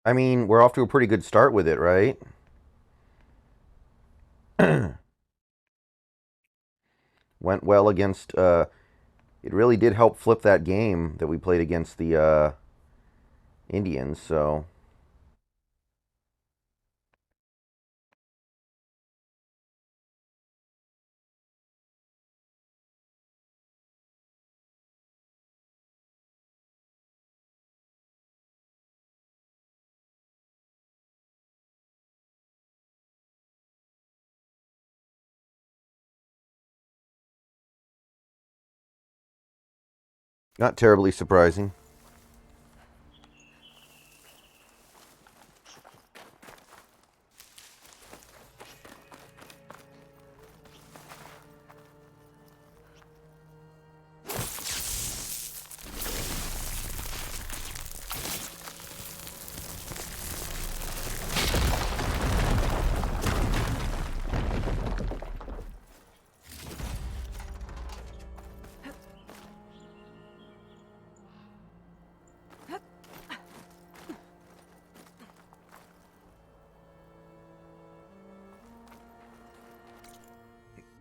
I mean, we're off to a pretty good start with it, right? Went well against, it really did help flip that game that we played against the Indians, so... Not terribly surprising.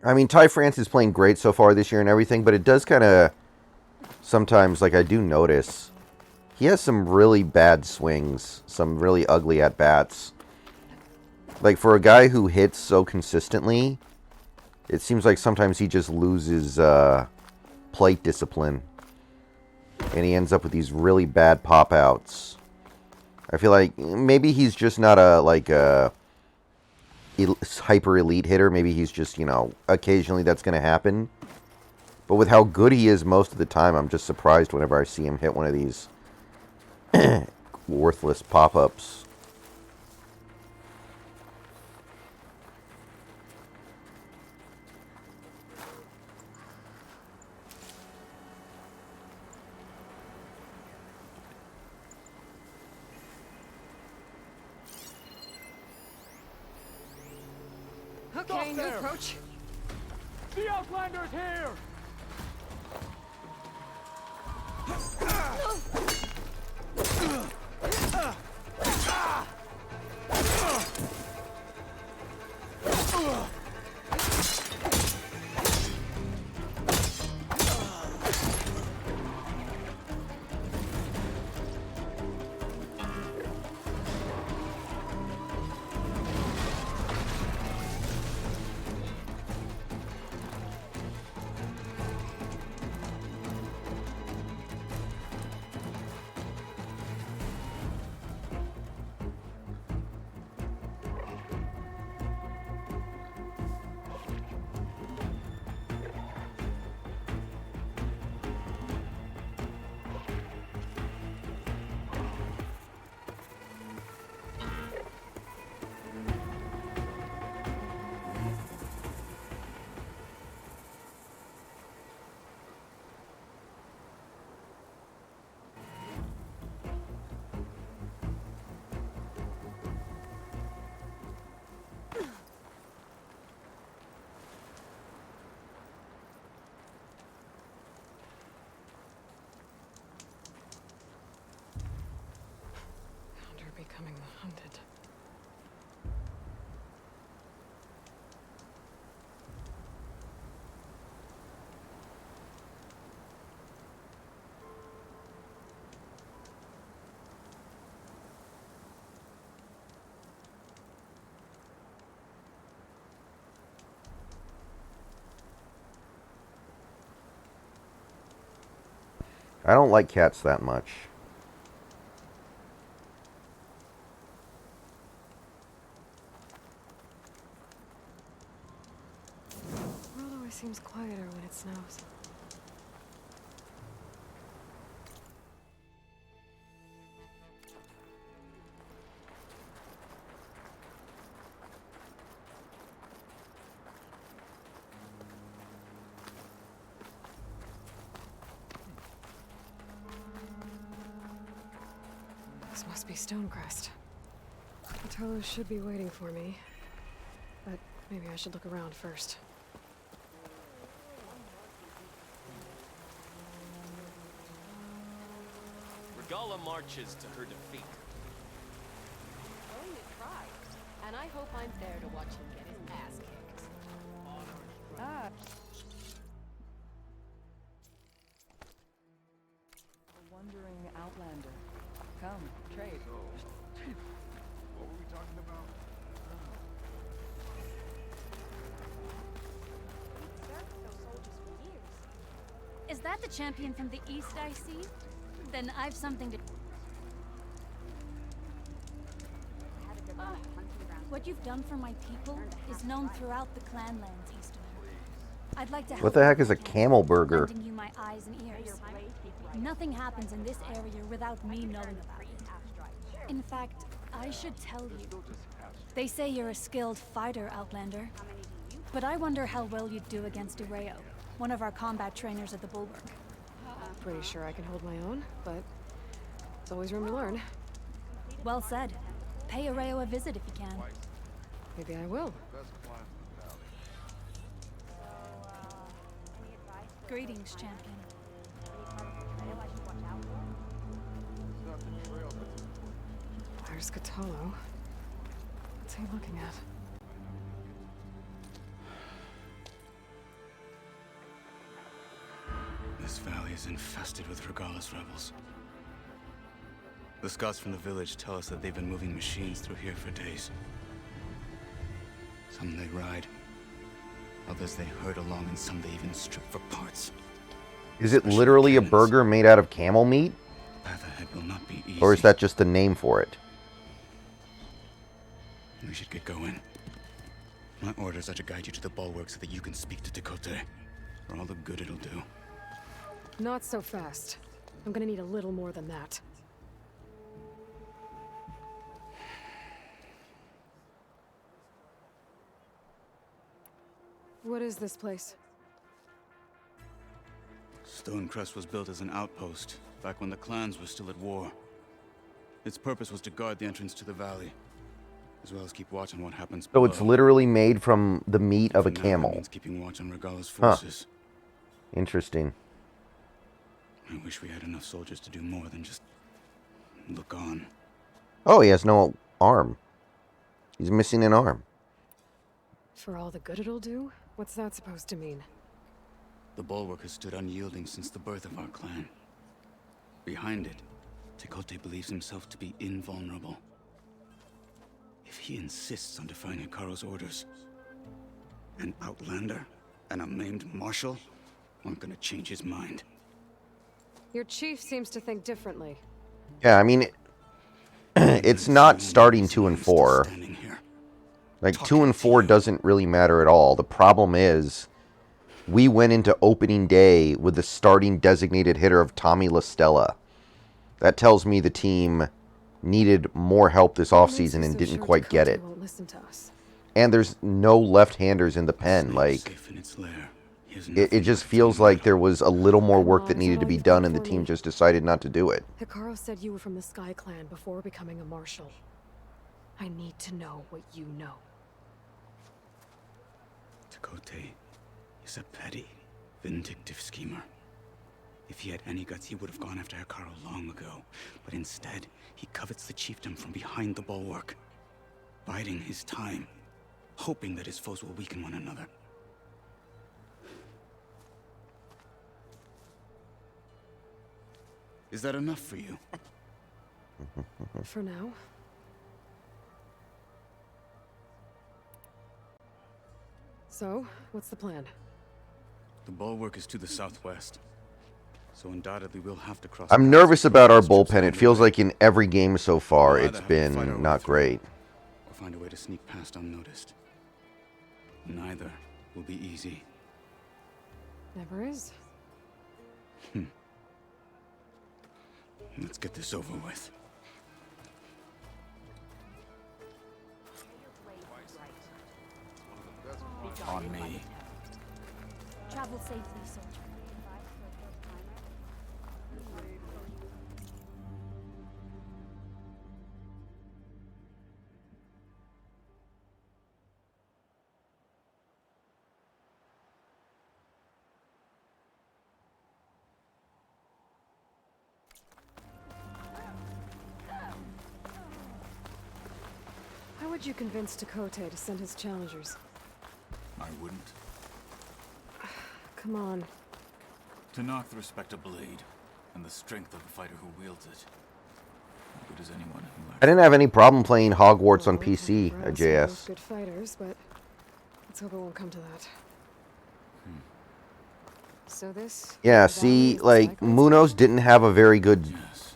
I mean, Ty France is playing great so far this year and everything, but it does kind of sometimes, like, I do notice he has some really bad swings, some really ugly at-bats. Like, for a guy who hits so consistently, it seems like sometimes he just loses plate discipline, and he ends up with these really bad pop-outs. I feel like maybe he's just not a, like, a hyper elite hitter. Maybe he's just, you know, occasionally that's going to happen. But with how good he is most of the time, I'm just surprised whenever I see him hit one of these worthless pop-ups. Okay, new approach. The Outlander's here! becoming the hunted. I don't like cats that much. The world always seems quieter when it snows. This must be Stonecrest. Kotallo should be waiting for me. But maybe I should look around first. Regalla marches to her defeat. Oh, you tried. And I hope I'm there to watch him get his ass kicked. Ah. A wandering outlander. Come, trade. What were we talking about? Is that the champion from the east I see? Then I've something to... What you've done for my people is known throughout the clanlands, Easterner. I'd like to help. What the heck is a camel burger? Lending you my eyes and ears. Nothing happens in this area without me knowing about it. In fact, I should tell you. They say you're a skilled fighter, Outlander. But I wonder how well you'd do against Areo, one of our combat trainers at the Bulwark. Pretty sure I can hold my own, but there's always room to learn. Well said. Pay Areo a visit if you can. Maybe I will. Greetings, champion. There's Kotallo. What's he looking at? This valley is infested with Regalla's rebels. The scouts from the village tell us that they've been moving machines through here for days. Some they ride, others they herd along, and some they even strip for parts. Is it literally a burger made out of camel meat? The path ahead will not be easy. Or is that just the name for it? We should get going. My orders are to guide you to the bulwark so that you can speak to Tekote. For all the good it'll do. Not so fast. I'm gonna need a little more than that. What is this place? Stonecrest was built as an outpost, back when the clans were still at war. Its purpose was to guard the entrance to the valley, as well as keep watch on what happens So below. it's literally made from the meat of a For now, that camel. means keeping watch on Regalla's forces. Interesting. I wish we had enough soldiers to do more than just look on. Oh, he has no arm. He's missing an arm. For all the good it'll do? What's that supposed to mean? The bulwark has stood unyielding since the birth of our clan. Behind it, Tekote believes himself to be invulnerable. If he insists on defying Hikaru's orders, an outlander and a maimed marshal aren't gonna change his mind. Your chief seems to think differently. Yeah, I mean, it's not starting 2 and 4. Like, 2 and 4 doesn't really matter at all. The problem is, we went into opening day with the starting designated hitter of Tommy LaStella. That tells me the team needed more help this offseason and didn't quite get it. Won't listen to us. And there's no left-handers in the pen. Like, it just feels like there was a little more work that needed to be done, and the team just decided not to do it. Hikaru said you were from the Sky Clan before becoming a marshal. I need to know what you know. Tekote is a petty, vindictive schemer. If he had any guts, he would have gone after Hekarro long ago. But instead, he covets the chiefdom from behind the bulwark, biding his time, hoping that his foes will weaken one another. Is that enough for you? For now. So, what's the plan? The bulwark is to the southwest, so undoubtedly we'll have to cross. I'm nervous about our bullpen. It feels like in every game so far, it's been not great. Or find a way to sneak past unnoticed. Neither will be easy. Never is. Let's get this over with. On me. Travel safely, soldier. How would you convince Tekotteh to send his challengers? I wouldn't. Come on. Tenakth respect a blade, and the strength of the fighter who wields it. As good as anyone who I didn't have any problem playing Hogwarts on PC at JS. Good fighters, but let's hope it won't come to that. So this... Yeah, see, like, Munoz didn't have a very good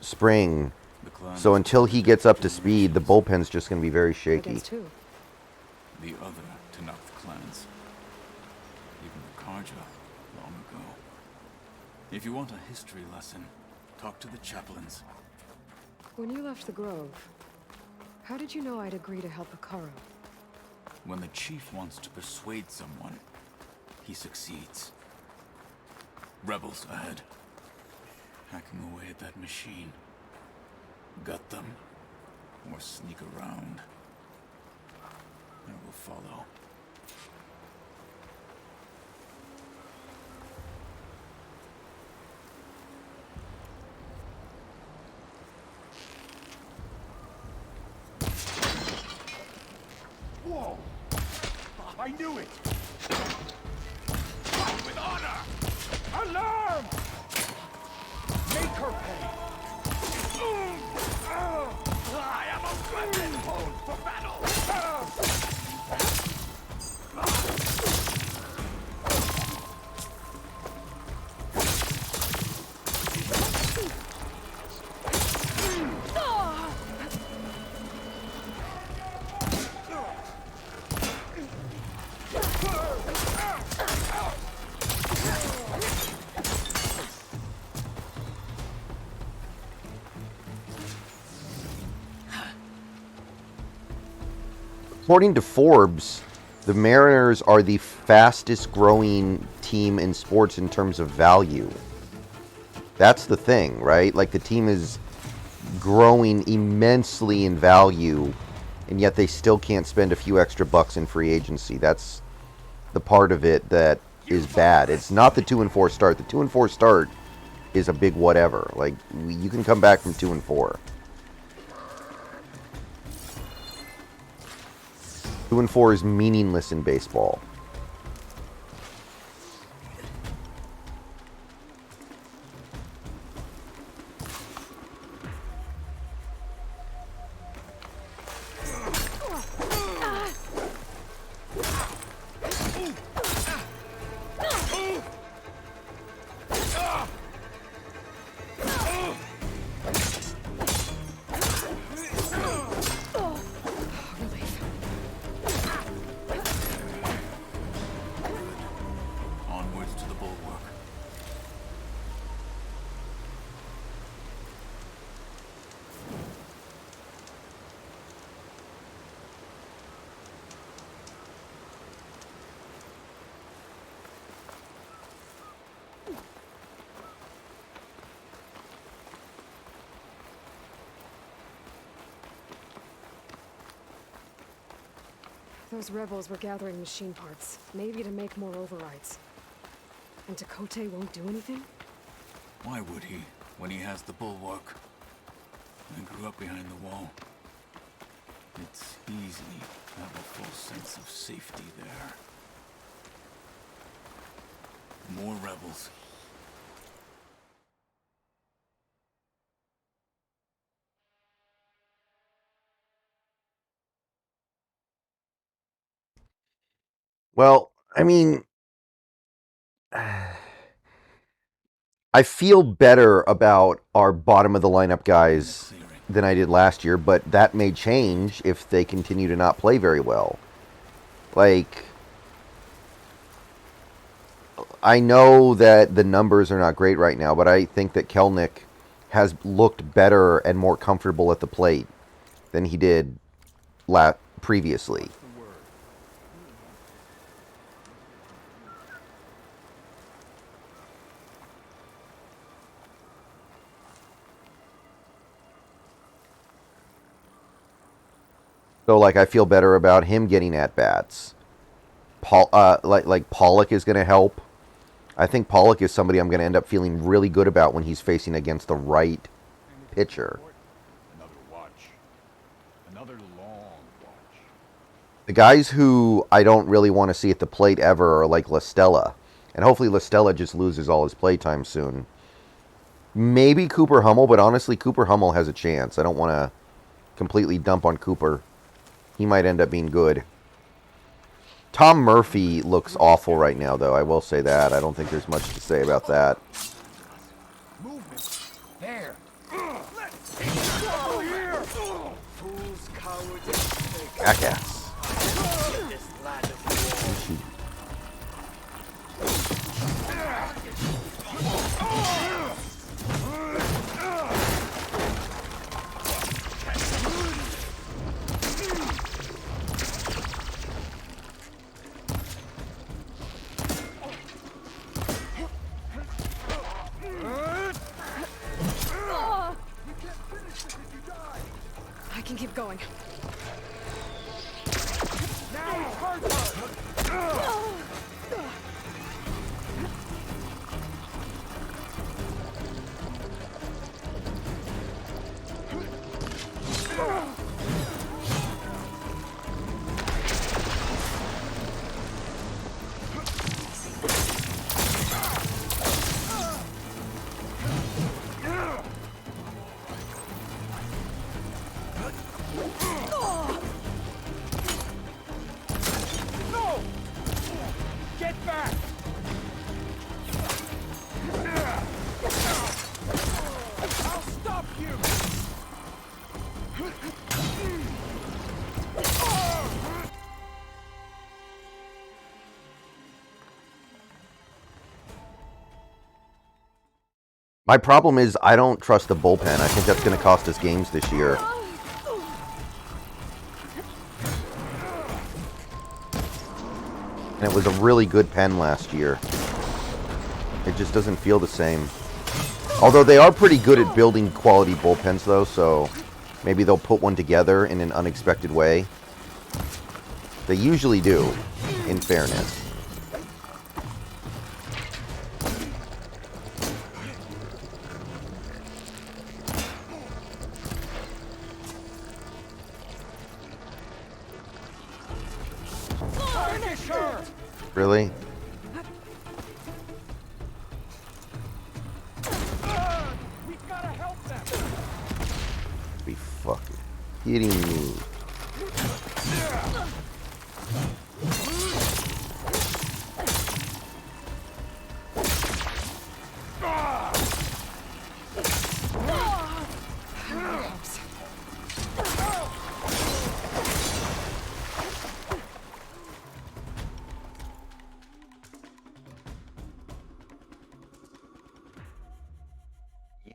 spring, so until he gets up to speed, the bullpen's just going to be very shaky. Against who? The other Tenakth clans. Even the Karja, long ago. If you want a history lesson, talk to the chaplains. When you left the Grove, how did you know I'd agree to help Hekarro? When the chief wants to persuade someone, he succeeds. Rebels ahead. Hacking away at that machine. Gut them, or sneak around. I will follow. Whoa! I knew it! Fight with honor! Alarm! Make her pay! I am a weapon honed for battle! According to Forbes, the Mariners are the fastest growing team in sports in terms of value. That's the thing, right? Like, the team is growing immensely in value, and yet they still can't spend a few extra bucks in free agency. That's the part of it that is bad. It's not the 2-4 start. The 2-4 start is a big whatever. Like, you can come back from 2-4. 2-4 is meaningless in baseball. Onwards to the bulwark. Those rebels were gathering machine parts, maybe to make more overrides. And Tekotteh won't do anything? Why would he, when he has the bulwark? I grew up behind the wall. It's easy to have a full sense of safety there. More rebels. Well, I mean, I feel better about our bottom of the lineup guys than I did last year, but that may change if they continue to not play very well. Like, I know that the numbers are not great right now, but I think that Kelnick has looked better and more comfortable at the plate than he did previously. So, like, I feel better about him getting at bats. Like Pollock is going to help. I think Pollock is somebody I'm going to end up feeling really good about when he's facing against the right pitcher. Another watch. Another long watch. The guys who I don't really want to see at the plate ever are like La Stella. And hopefully La Stella just loses all his playtime soon. Maybe Cooper Hummel, but honestly, Cooper Hummel has a chance. I don't want to completely dump on Cooper. He might end up being good. Tom Murphy looks awful right now, though. I will say that. I don't think there's much to say about that. Movement. There. Let's go here. Fools, cowards, Jackass. this lad of war. I can keep going. Get back! I'll stop you! My problem is I don't trust the bullpen. I think that's going to cost us games this year. And it was a really good pen last year. It just doesn't feel the same. Although they are pretty good at building quality bullpens, though, so maybe they'll put one together in an unexpected way. They usually do, in fairness. Really? We gotta help them. Be fucking kidding me.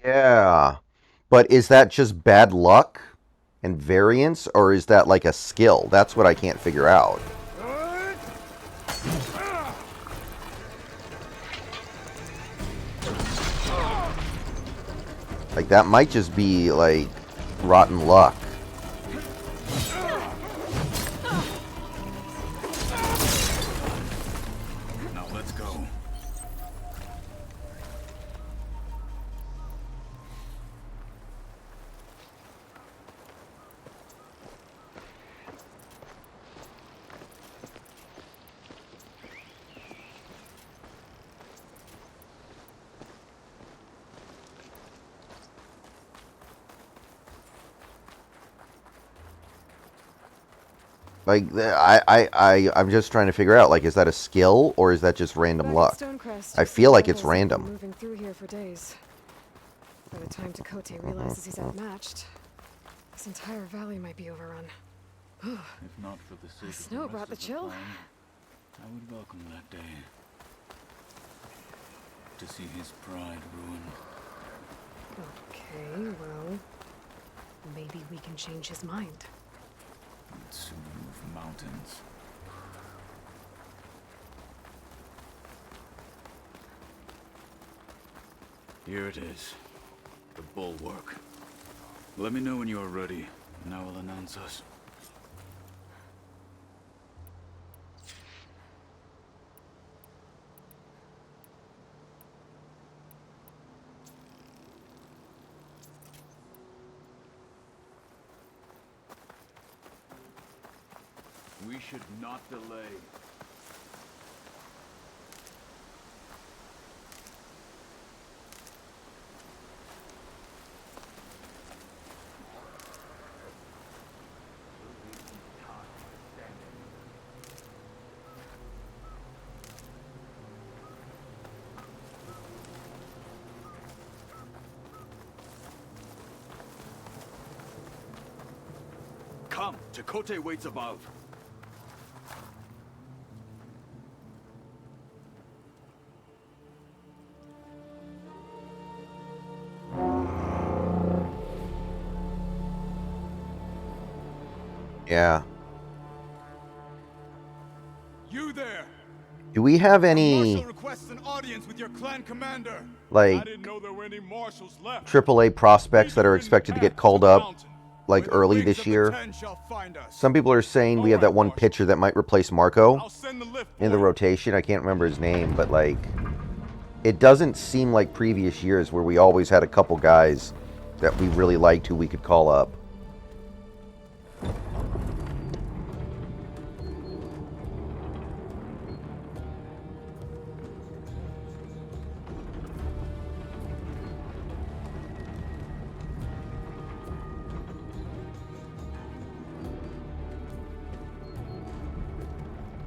Yeah, but is that just bad luck and variance, or is that like a skill? That's what I can't figure out. Like, that might just be, like, rotten luck. Now let's go. Like, I'm just trying to figure out, like, is that a skill or is that just random luck? I feel like it's random. Moving through here for days. By the time Tekote realizes he's outmatched, this entire valley might be overrun. If not for the sake of Snow the brought rest the of chill. clan, I would welcome that day. To see his pride ruined. Okay, well, maybe we can change his mind. Would soon move mountains. Here it is. The bulwark. Let me know when you are ready, and I will announce us. We should not delay. Come, Tekote waits above. Yeah. You there? Do we have any, Marshal requests an audience with your clan commander. like, I didn't know there were any marshals left. AAA prospects that are expected to get called up, like, early this year? Some people are saying we have that one pitcher that might replace Marco in the rotation. I can't remember his name, but, like, it doesn't seem like previous years where we always had a couple guys that we really liked who we could call up.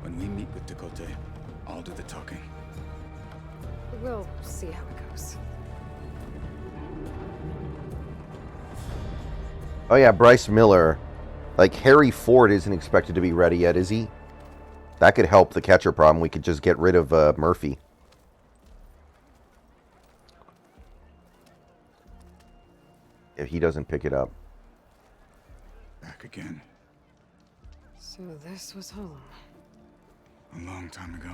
When we meet with Tekote, I'll do the talking. We'll see how it goes. Oh yeah, Bryce Miller. Like, Harry Ford isn't expected to be ready yet, is he? That could help the catcher problem. We could just get rid of Murphy. If he doesn't pick it up. Back again. So this was home. A long time ago.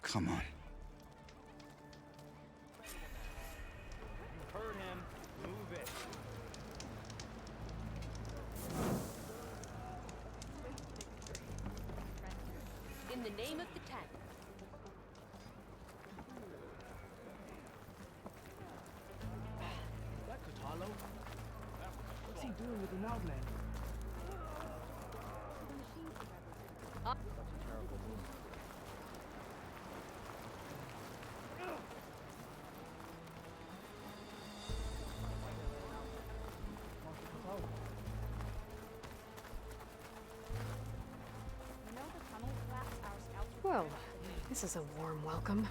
Come on. Heard him. Move it. In the name of the Ten. That Katalo? What's he doing with an outlander? Well, this is a warm welcome.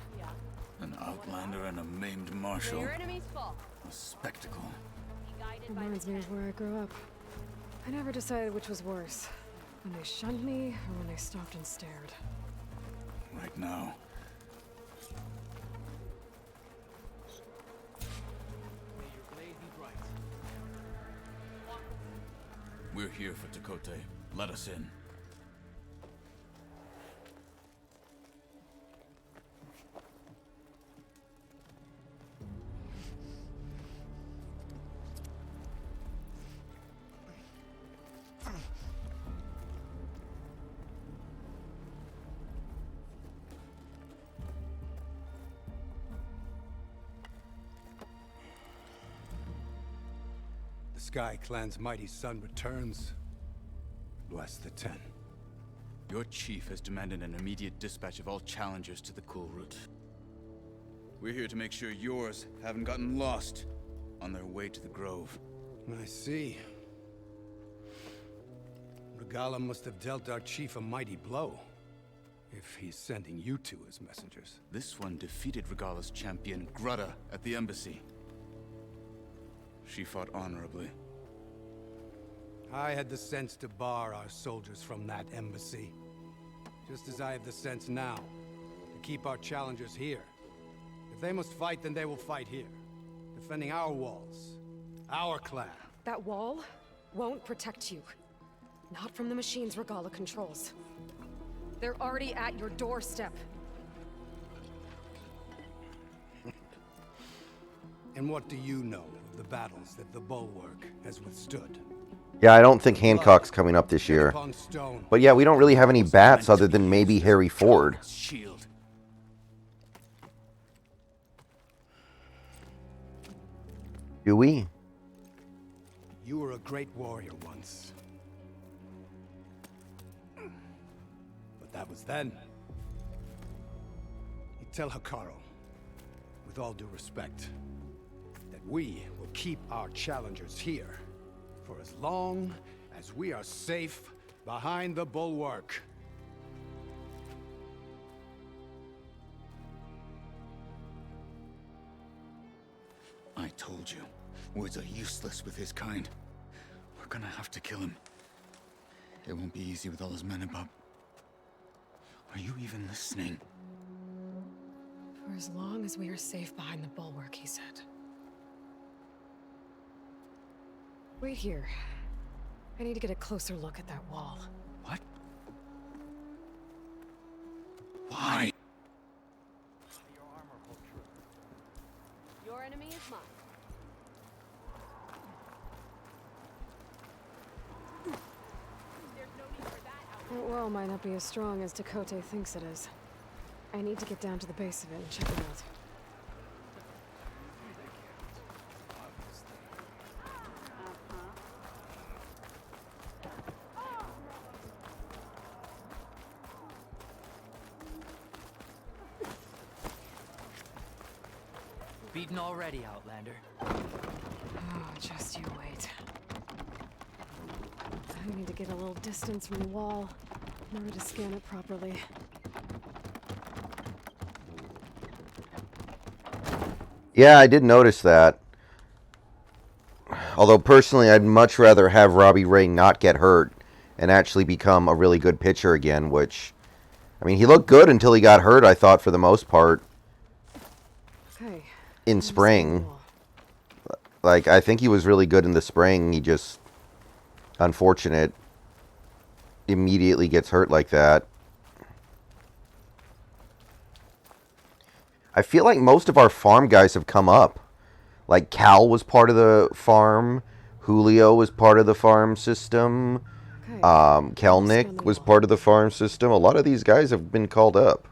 An outlander and a maimed marshal. Your enemies fall. A spectacle. Reminds me of where I grew up. I never decided which was worse. When they shunned me, or when they stopped and stared. Right now. We're here for Tekote. Let us in. The Sky Clan's mighty son returns. Bless the Ten. Your chief has demanded an immediate dispatch of all challengers to the Cool Route. We're here to make sure yours haven't gotten lost on their way to the Grove. I see. Regala must have dealt our chief a mighty blow, if he's sending you two as messengers. This one defeated Regala's champion, Grudda, at the embassy. She fought honorably. I had the sense to bar our soldiers from that embassy. Just as I have the sense now to keep our challengers here. If they must fight, then they will fight here. Defending our walls. Our clan. That wall won't protect you. Not from the machines Regala controls. They're already at your doorstep. And what do you know of the battles that the Bulwark has withstood? Yeah, I don't think Hancock's coming up this year. But yeah, we don't really have any bats other than maybe Harry Ford. Shield. Do we? You were a great warrior once. But that was then. You tell Hekarro, with all due respect, that we will keep our challengers here for as long as we are safe behind the Bulwark. I told you, words are useless with his kind. We're gonna have to kill him. It won't be easy with all his men about. Are you even listening? For as long as we are safe behind the Bulwark, he said. Wait here. I need to get a closer look at that wall. What? Why? Your enemy is mine. That wall might not be as strong as Tekotteh thinks it is. I need to get down to the base of it and check it out. Beaten already, Outlander. Oh, just you wait. I need to get a little distance from the wall in order to scan it properly. Yeah, I did notice that. Although personally, I'd much rather have Robbie Ray not get hurt and actually become a really good pitcher again, which, I mean, he looked good until he got hurt, I thought, for the most part. Okay. In spring. Like, I think he was really good in the spring. He just, unfortunate, immediately gets hurt like that. I feel like most of our farm guys have come up. Like, Cal was part of the farm. Julio was part of the farm system. Kelnick was part of the farm system. A lot of these guys have been called up.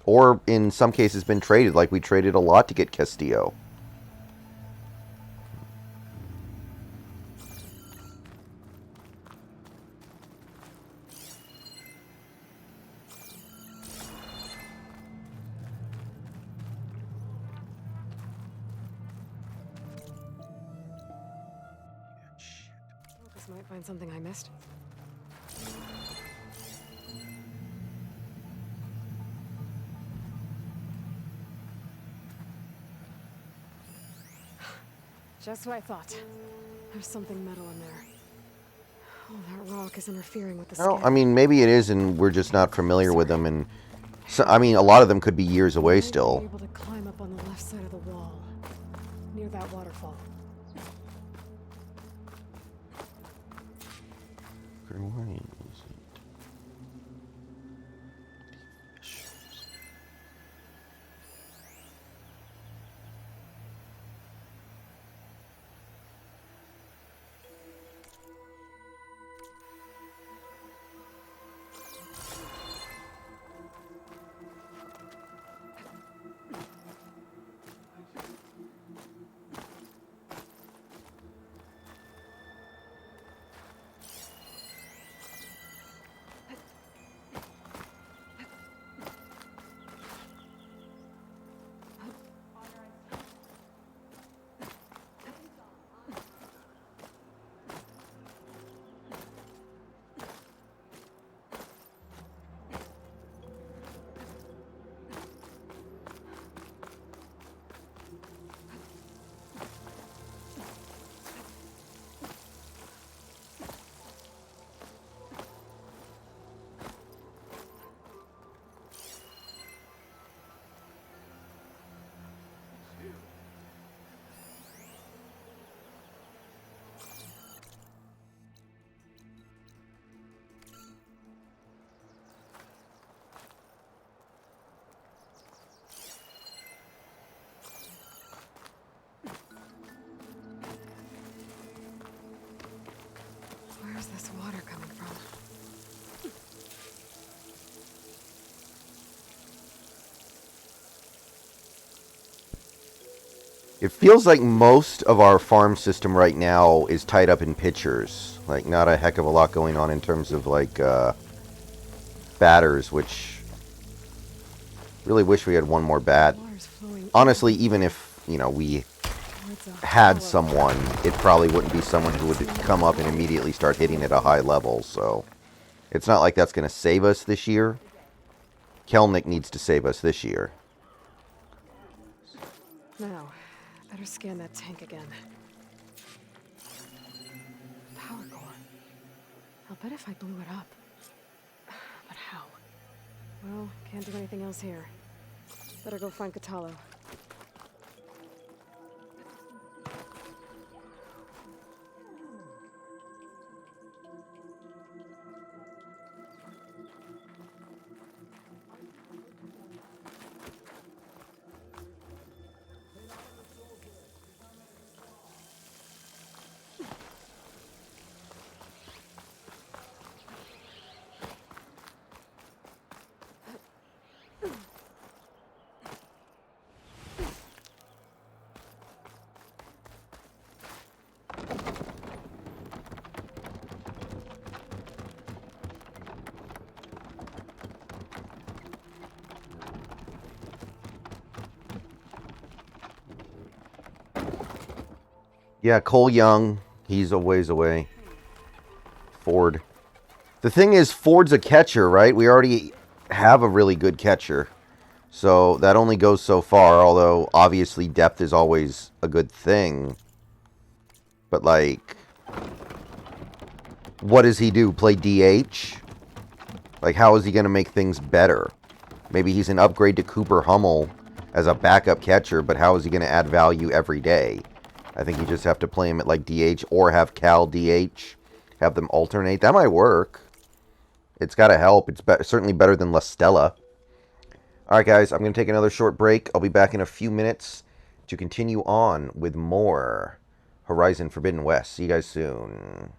Or, in some cases, been traded. Like, we traded a lot to get Castillo. This might find something I missed. Just what I thought. There's something metal in there. Oh, that rock is interfering with the Well, scan. I mean, maybe it is, and we're just not familiar with them. And so, I mean, a lot of them could be years away still. Able to climb up on the left side of the wall, near that waterfall. Where's this water coming from? It feels like most of our farm system right now is tied up in pitchers. Like, not a heck of a lot going on in terms of, like, batters, which... Really wish we had one more bat. Honestly, even if, you know, we had someone, it probably wouldn't be someone who would come up and immediately start hitting at a high level, so... It's not like that's going to save us this year. Kelnick needs to save us this year. Now, better scan that tank again. Power core. I'll bet if I blew it up. But how? Well, can't do anything else here. Better go find Kotallo. Yeah, Cole Young, he's a ways away. Ford. The thing is, Ford's a catcher, right? We already have a really good catcher. So that only goes so far, although obviously depth is always a good thing. But, like, what does he do? Play DH? Like, how is he going to make things better? Maybe he's an upgrade to Cooper Hummel as a backup catcher, but how is he going to add value every day? I think you just have to play him at, like, DH or have Cal DH. Have them alternate. That might work. It's got to help. It's certainly better than La Stella. Alright, guys. I'm going to take another short break. I'll be back in a few minutes to continue on with more Horizon Forbidden West. See you guys soon.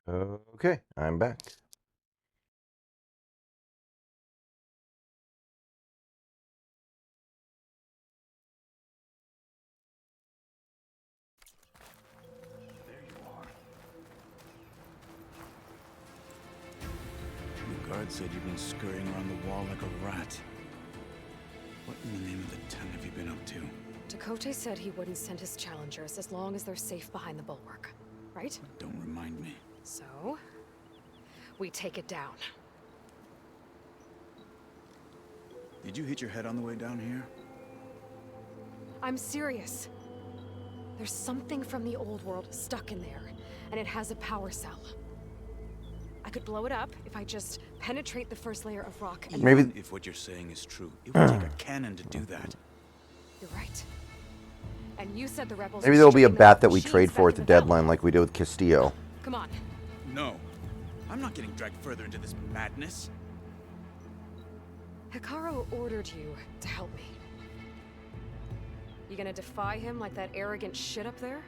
Okay, I'm back. The guard said you've been scurrying around the wall like a rat. What in the name of the ten have you been up to? Tekote said he wouldn't send his challengers as long as they're safe behind the bulwark, right? Don't remind me. So, we take it down. Did you hit your head on the way down here? I'm serious. There's something from the old world stuck in there, and it has a power cell. I could blow it up if I just penetrate the first layer of rock and— Even if what you're saying is true, it would take a cannon to do that. You're right. And you said the rebels— Maybe there'll be a bat that we trade for at the deadline like we did with Castillo. Come on. No. I'm not getting dragged further into this madness. Hikaru ordered you to help me. You gonna defy him like that arrogant shit up there?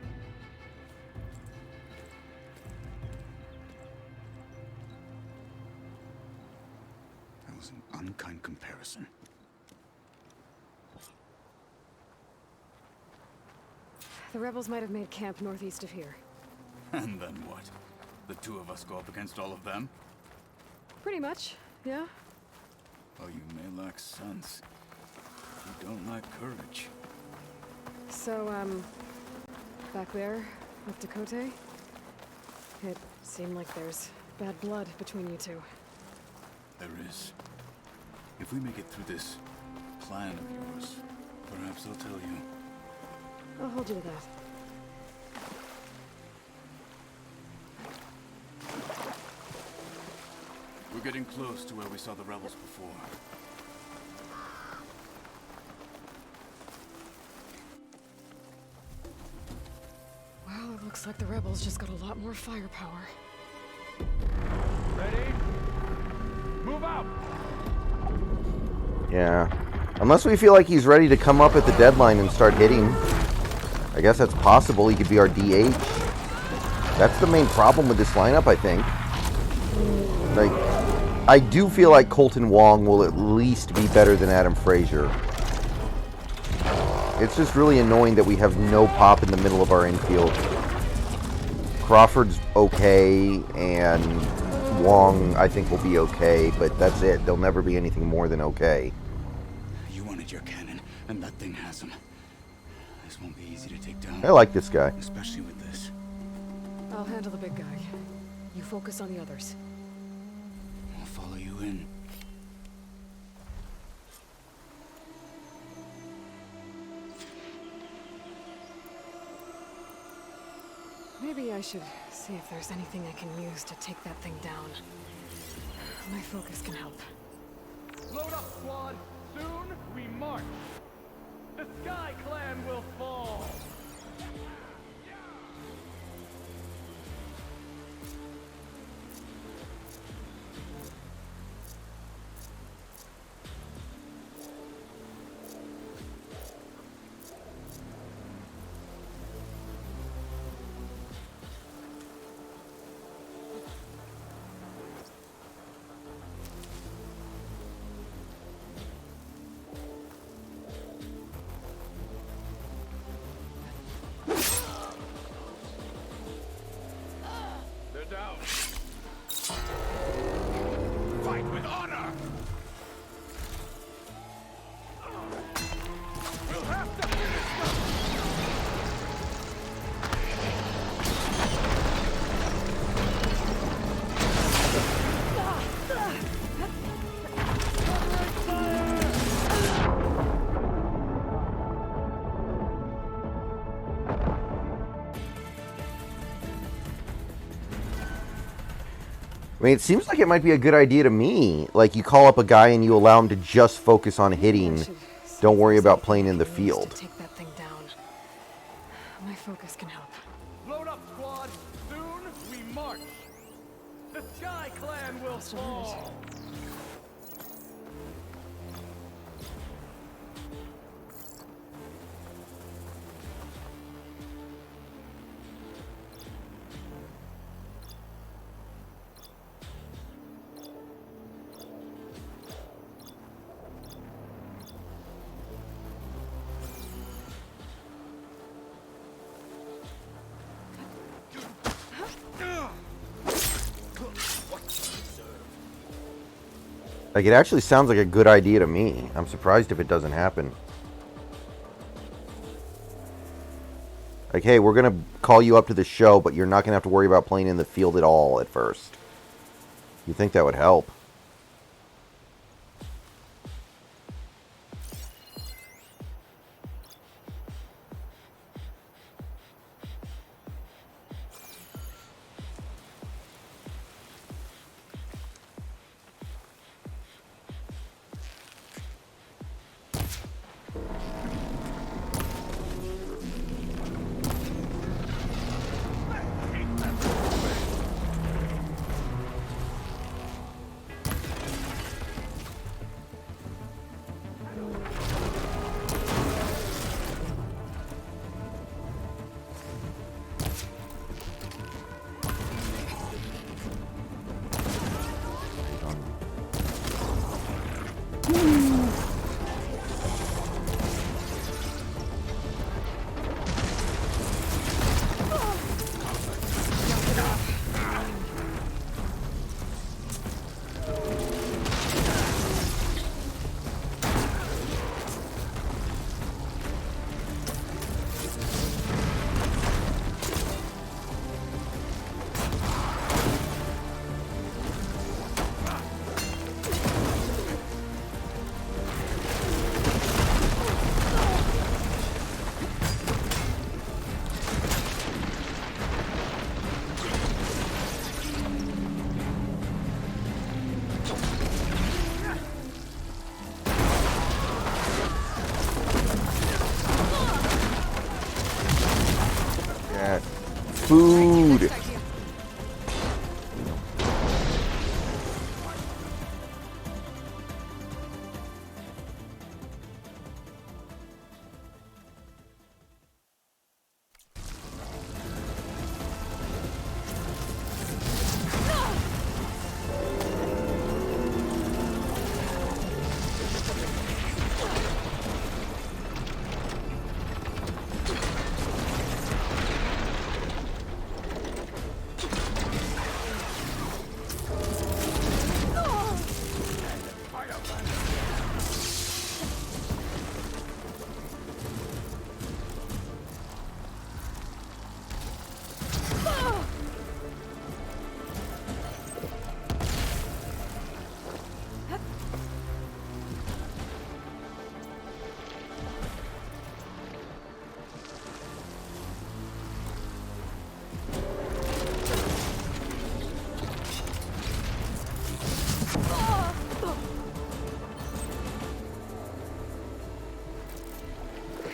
That was an unkind comparison. The rebels might have made camp northeast of here. And then what? The two of us go up against all of them? Pretty much, yeah. Oh, you may lack sense. You don't lack courage. So, back there with Tekote, it seemed like there's bad blood between you two. There is. If we make it through this plan of yours, perhaps I'll tell you. I'll hold you to that. We're getting close to where we saw the rebels before. Well, it looks like the rebels just got a lot more firepower. Ready? Move out! Yeah. Unless we feel like he's ready to come up at the deadline and start hitting. I guess that's possible. He could be our DH. That's the main problem with this lineup, I think. Like, I do feel like Colton Wong will at least be better than Adam Frazier. It's just really annoying that we have no pop in the middle of our infield. Crawford's okay, and Wong, I think, will be okay, but that's it. They'll never be anything more than okay. You wanted your cannon, and that thing has him. This won't be easy to take down. I like this guy. Especially with this. I'll handle the big guy. You focus on the others. I'll follow you in. Maybe I should see if there's anything I can use to take that thing down. My focus can help. Load up, squad! Soon we march! The Sky Clan will fall! They're down. Fight with honor! We'll have to finish them! I mean, it seems like it might be a good idea to me. Like, you call up a guy and you allow him to just focus on hitting. Don't worry about playing in the field. Take that thing down. My focus can help. Load up, squad! Soon we march! The Sky Clan will fall! Like, it actually sounds like a good idea to me. I'm surprised if it doesn't happen. Like, hey, we're going to call you up to the show, but you're not going to have to worry about playing in the field at all at first. You think that would help? Food.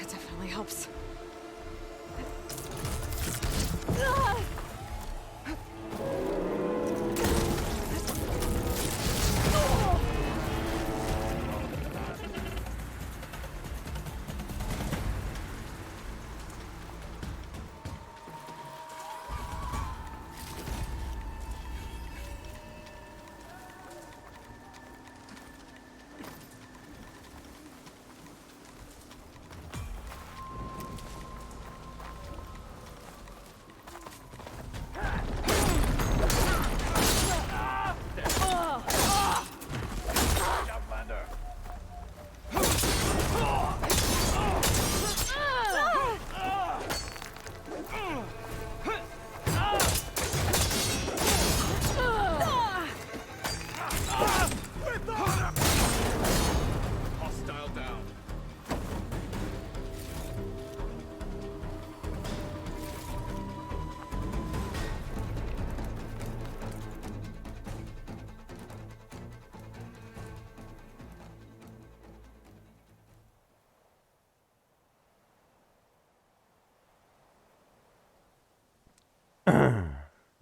That definitely helps.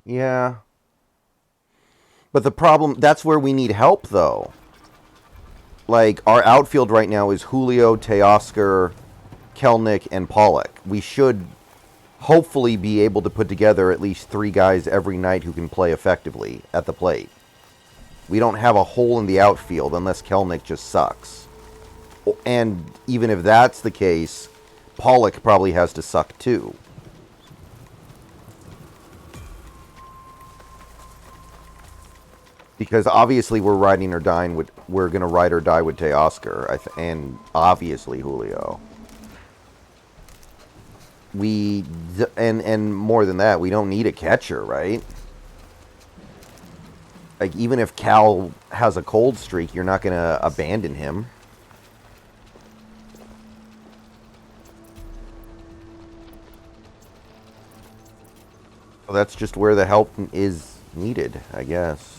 Yeah. But the problem, that's where we need help, though. Like, our outfield right now is Julio, Teoscar, Kelnick, and Pollock. We should hopefully be able to put together at least 3 guys every night who can play effectively at the plate. We don't have a hole in the outfield unless Kelnick just sucks. And even if that's the case, Pollock probably has to suck too. Because obviously we're riding or dying with we're gonna ride or die with Teoscar, and obviously Julio. And more than that, we don't need a catcher, right? Like, even if Cal has a cold streak, you're not gonna abandon him. So that's just where the help is needed, I guess.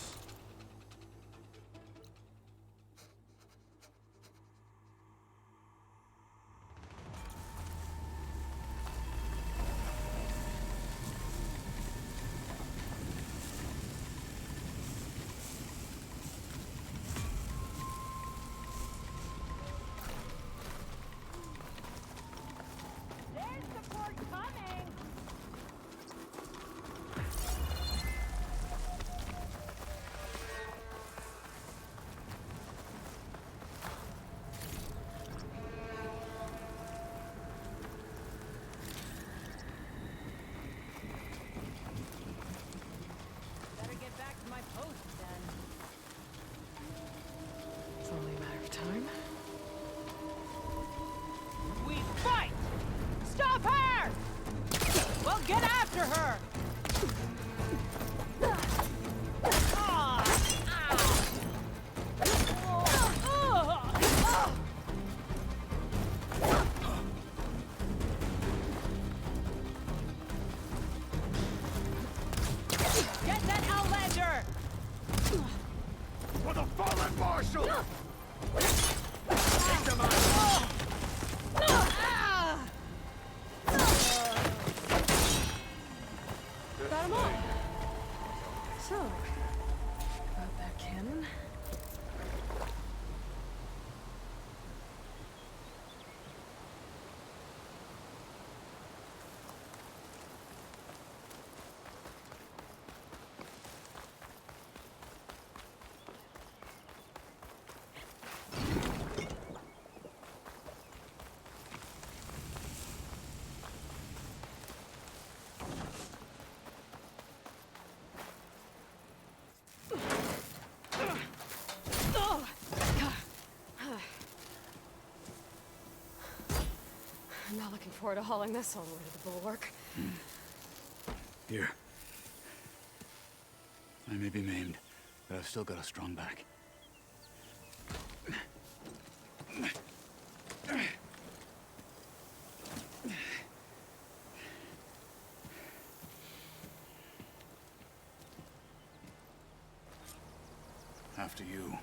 It's only a matter of time. We fight! Stop her! Well, get after her! Get that Outlander! For the fallen Marshal! Got him all. So, about that cannon. I'm not looking forward to hauling this all the way to the bulwark. Here. I may be maimed, but I've still got a strong back. After you.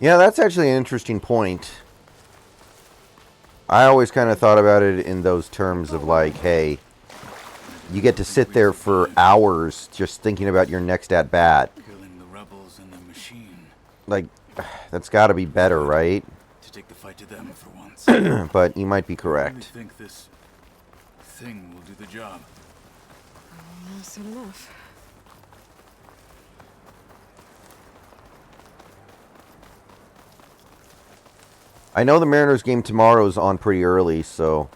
Yeah, that's actually an interesting point. I always kind of thought about it in those terms of like, hey, you get to sit there for hours just thinking about your next at bat. Killing the rebels and the machine. Like, that's got to be better, right? To take the fight to them for once. But you might be I correct. think this thing will do the job. Soon enough. I know the Mariners game tomorrow is on pretty early, so...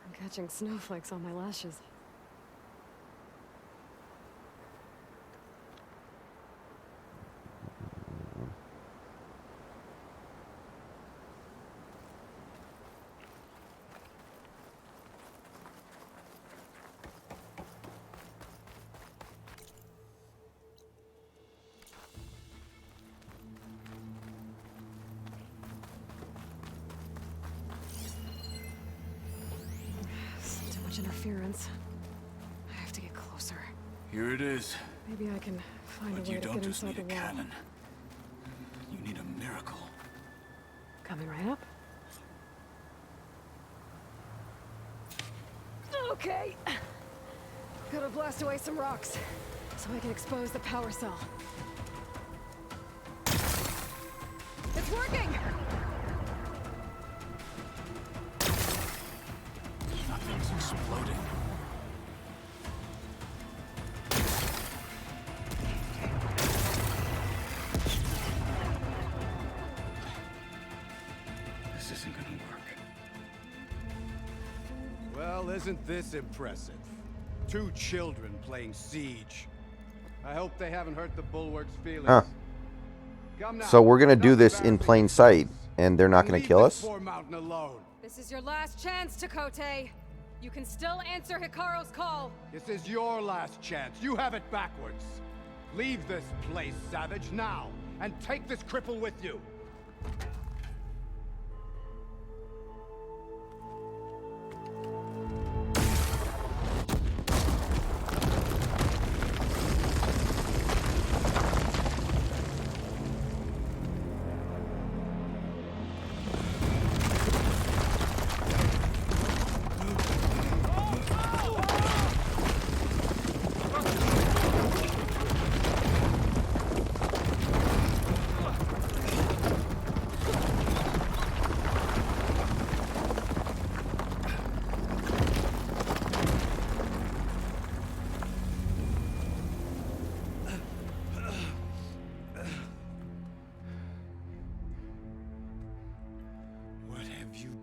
I'm catching snowflakes on my lashes. much interference. I have to get closer. Here it is. Maybe I can find But a way you to don't get just inside need the a wall. cannon. You need a miracle. Coming right up. Okay. Gotta blast away some rocks so I can expose the power cell. It's working! Nothing's exploding. This isn't gonna work. Well, isn't this impressive? 2 children playing siege. I hope they haven't hurt the bulwark's feelings. Huh. Come now. So we're gonna do this in plain sight, and they're not gonna Leave kill this us? poor mountain alone. This is your last chance, Takote. You can still answer Hikaru's call. This is your last chance. You have it backwards. Leave this place, Savage, now, and take this cripple with you.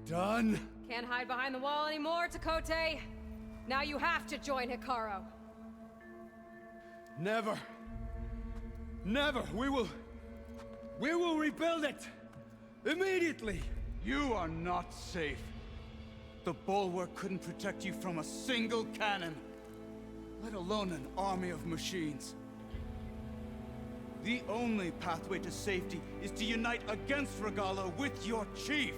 Done. Can't hide behind the wall anymore, Takote. Now you have to join Hikaru. Never. Never. We will rebuild it. Immediately. You are not safe. The bulwark couldn't protect you from a single cannon, let alone an army of machines. The only pathway to safety is to unite against Regalla with your chief.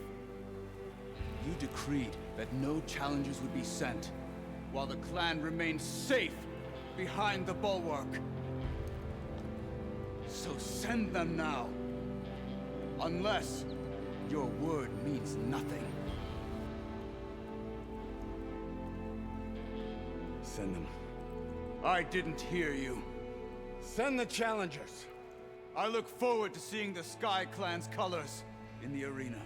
You decreed that no challengers would be sent, while the clan remained safe behind the bulwark. So send them now. Unless your word means nothing. Send them. I didn't hear you. Send the challengers. I look forward to seeing the Sky Clan's colors in the arena.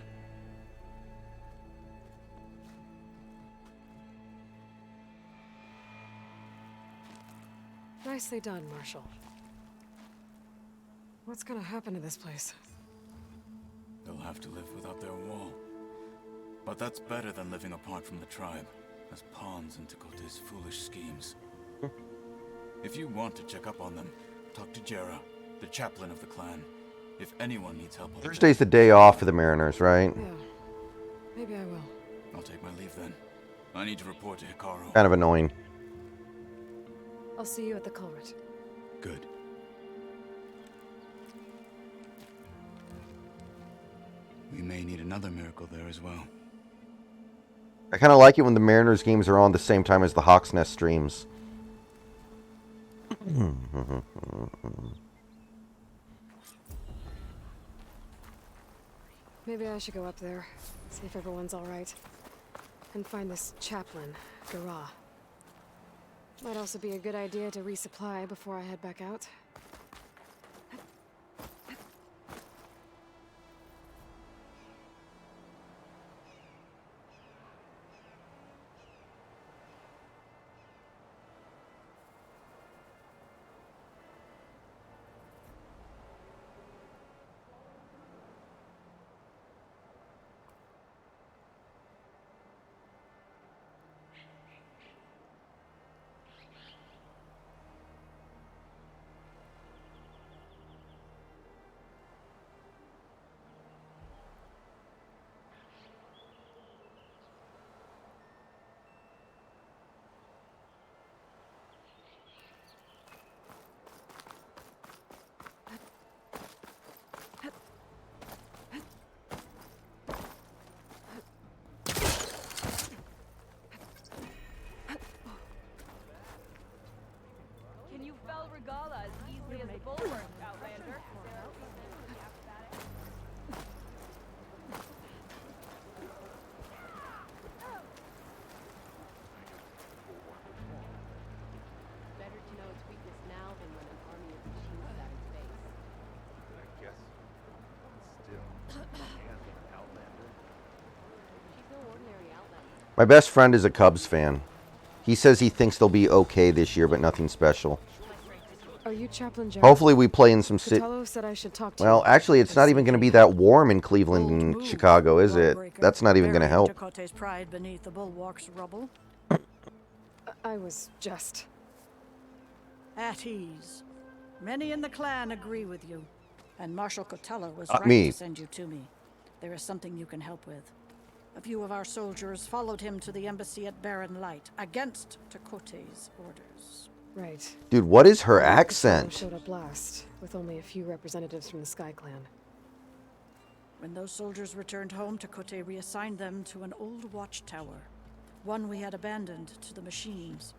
Nicely done, Marshal. What's gonna happen to this place? They'll have to live without their wall. But that's better than living apart from the tribe, as pawns in Takote's foolish schemes. If you want to check up on them, talk to Jera, the chaplain of the clan. If anyone needs help... Thursday's the day off for the Mariners, right? Yeah. Maybe I will. I'll take my leave then. I need to report to Hikaru. Kind of annoying. I'll see you at the culvert. Good. We may need another miracle there as well. I kind of like it when the Mariners games are on the same time as the Hawks Nest streams. Maybe I should go up there, see if everyone's all right, and find this chaplain, Garah. Might also be a good idea to resupply before I head back out. fell Regala as easily as the bulwark, Outlander. Better to know its weakness now than when an army of machines is at its base. I guess. Still, Outlander. She's no ordinary outlander. My best friend is a Cubs fan. He says he thinks they'll be okay this year, but nothing special. Are you Chaplain Jared? Hopefully we play in some city. Cotello said I should talk to Well, you. actually, it's not even going to be that warm in Cleveland and Chicago, is it? That's not even going to help. Tekote's pride beneath the bulwark's rubble. I was just... At ease. Many in the clan agree with you. And Marshal Cotello was Not right me. to send you to me. There is something you can help with. A few of our soldiers followed him to the embassy at Barren Light, against Tekote's orders. Right. Dude, what is her Costello accent? showed up last, with only a few representatives from the Sky Clan. When those soldiers returned home, Tekote reassigned them to an old watchtower, one we had abandoned to the machines.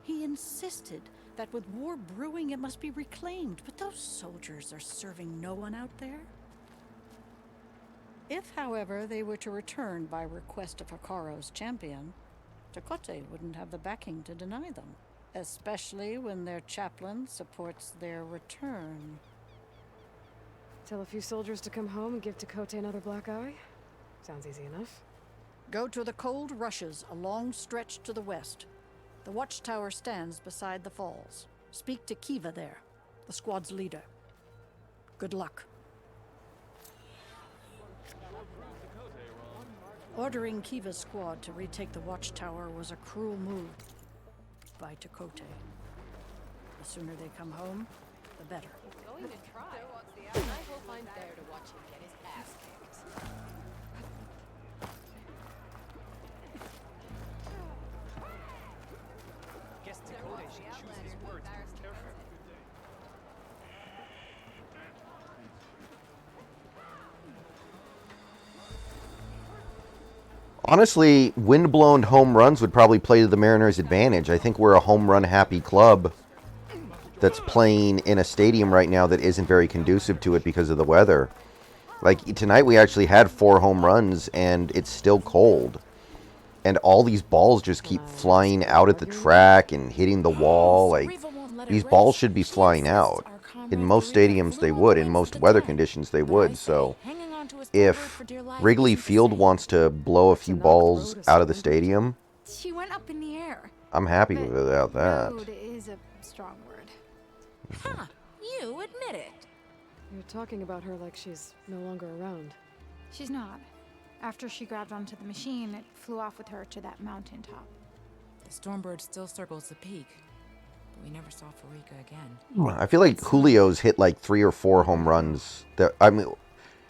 He insisted that with war brewing it must be reclaimed, but those soldiers are serving no one out there. If, however, they were to return by request of Hikaro's champion, Tekote wouldn't have the backing to deny them, especially when their chaplain supports their return. Tell a few soldiers to come home and give Tekote another black eye? Sounds easy enough. Go to the Cold Rushes, a long stretch to the west. The watchtower stands beside the falls. Speak to Kiva there, the squad's leader. Good luck. Ordering Kiva's squad to retake the watchtower was a cruel move by Tekote. The sooner they come home, the better. He's going to try. And I will find there to watch him get his ass kicked. Guess Dakota should choose his words more carefully. Honestly, wind-blown home runs would probably play to the Mariners' advantage. I think we're a home run happy club that's playing in a stadium right now that isn't very conducive to it because of the weather. Like tonight we actually had 4 home runs and it's still cold. And all these balls just keep flying out at the track and hitting the wall. Like these balls should be flying out. In most stadiums they would, in most weather conditions they would. So if Wrigley Field wants to blow a few balls out of the stadium, She went up in the air. I'm happy without that. Rude is a strong word. Huh, you admit it. You're talking about her like she's no longer around. She's not. After she grabbed onto the machine, it flew off with her to that mountaintop. The Stormbird still circles the peak, but we never saw Farika again. I feel like Julio's hit like 3 or 4 home runs. That I mean,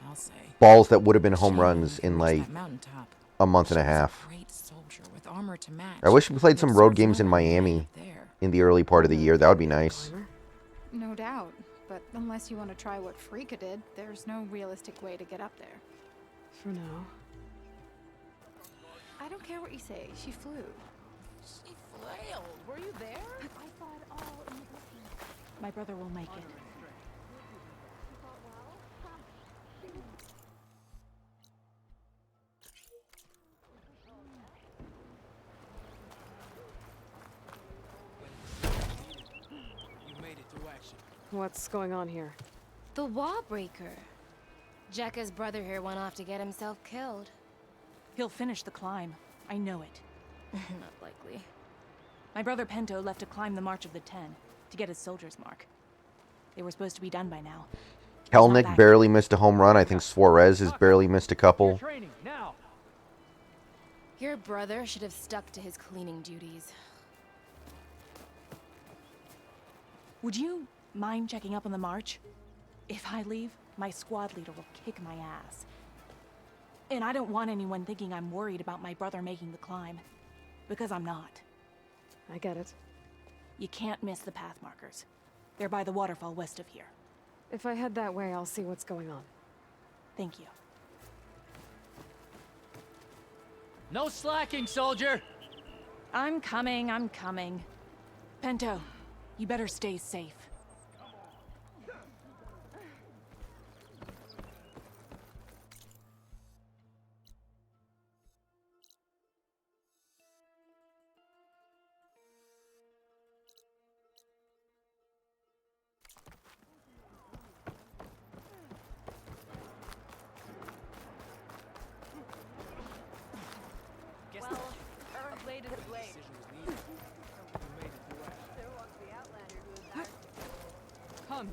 I'll say. balls that would have been home runs in like That mountaintop. a month and a half. Great soldier with armor to match. I wish we played some road games in Miami in the early part of the year. That would be nice. No doubt. But unless you want to try what Frika did, there's no realistic way to get up there. For now. I don't care what you say. She flew. She flailed. Were you there? I saw it all in the booking. My brother will make it. You made it through action. What's going on here? The Wall Breaker. Jekka's brother here went off to get himself killed. He'll finish the climb. I know it. Not likely. My brother Pento left to climb the March of the Ten, to get his soldier's mark. They were supposed to be done by now. Kelnick barely missed a home run. I think Suarez has barely missed a couple. Training now. Your brother should have stuck to his cleaning duties. Would you mind checking up on the march? If I leave, my squad leader will kick my ass. And I don't want anyone thinking I'm worried about my brother making the climb. Because I'm not. I get it. You can't miss the path markers. They're by the waterfall west of here. If I head that way, I'll see what's going on. Thank you. No slacking, soldier! I'm coming. Pento, You better stay safe. Well, a blade is a blade. There walks the Outlander who is ours. Come.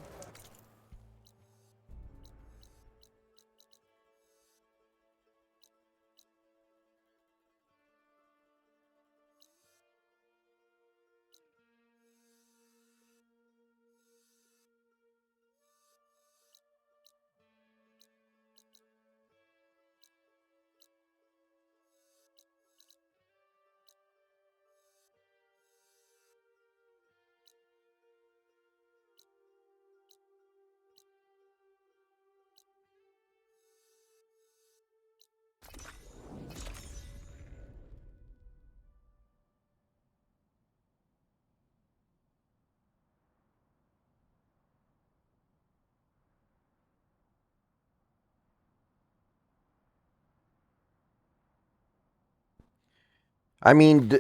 I mean,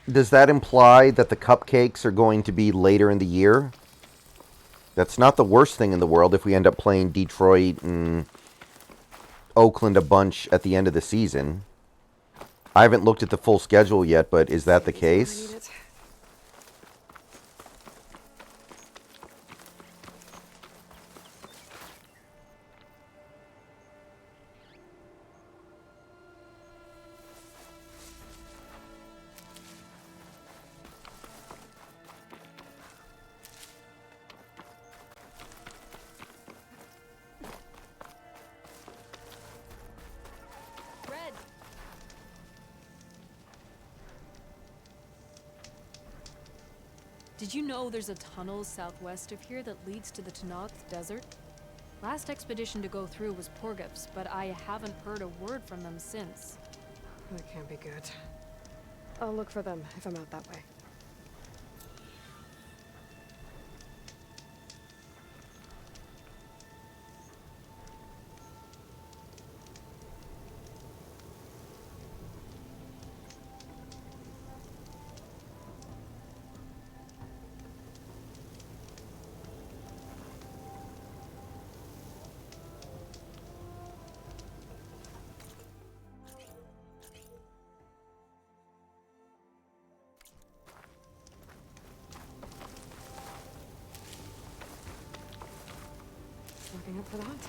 does that imply that the cupcakes are going to be later in the year? That's not the worst thing in the world if we end up playing Detroit and Oakland a bunch at the end of the season. I haven't looked at the full schedule yet, but is that the case? Red! Did you know there's a tunnel southwest of here that leads to the Tenakth Desert? Last expedition to go through was Porgev's, but I haven't heard a word from them since. That can't be good. I'll look for them if I'm out that way. Looking up for that.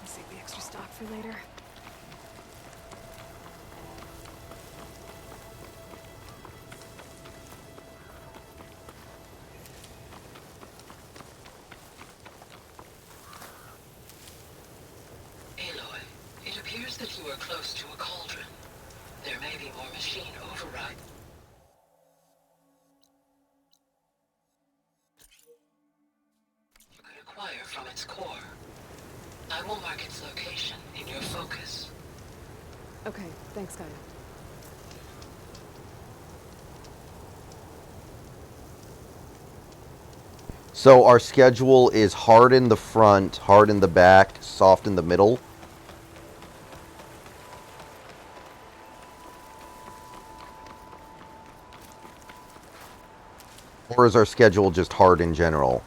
Save the extra stock for later. Aloy, it appears that you are close to a cauldron. There may be more machine override. You could acquire from its core. I will mark its location in your focus. Okay, thanks, Gaia. So our schedule is hard in the front, hard in the back, soft in the middle. Or is our schedule just hard in general?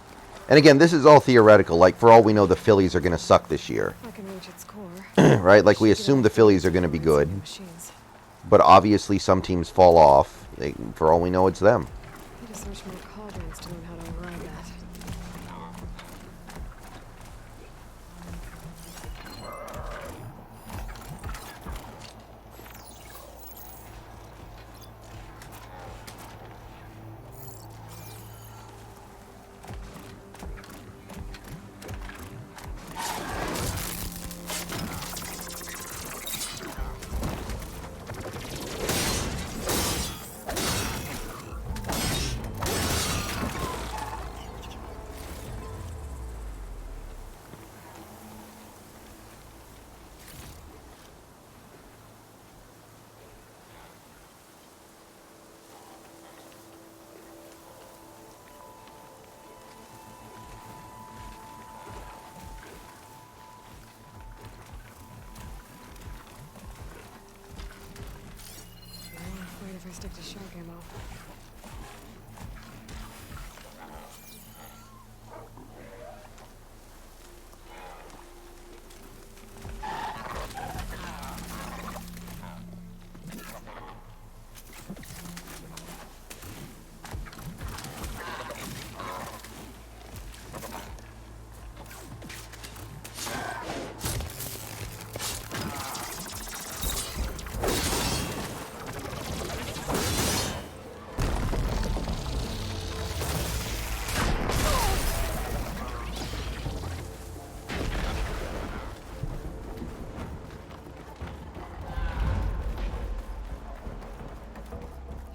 And again, this is all theoretical. Like, for all we know, the Phillies are going to suck this year. I can reach its core. Right? Like, we assume the Phillies are going to be good. But obviously some teams fall off. For all we know, it's them. I need to search more cauldrons to learn how to override that. If I stick to shock ammo.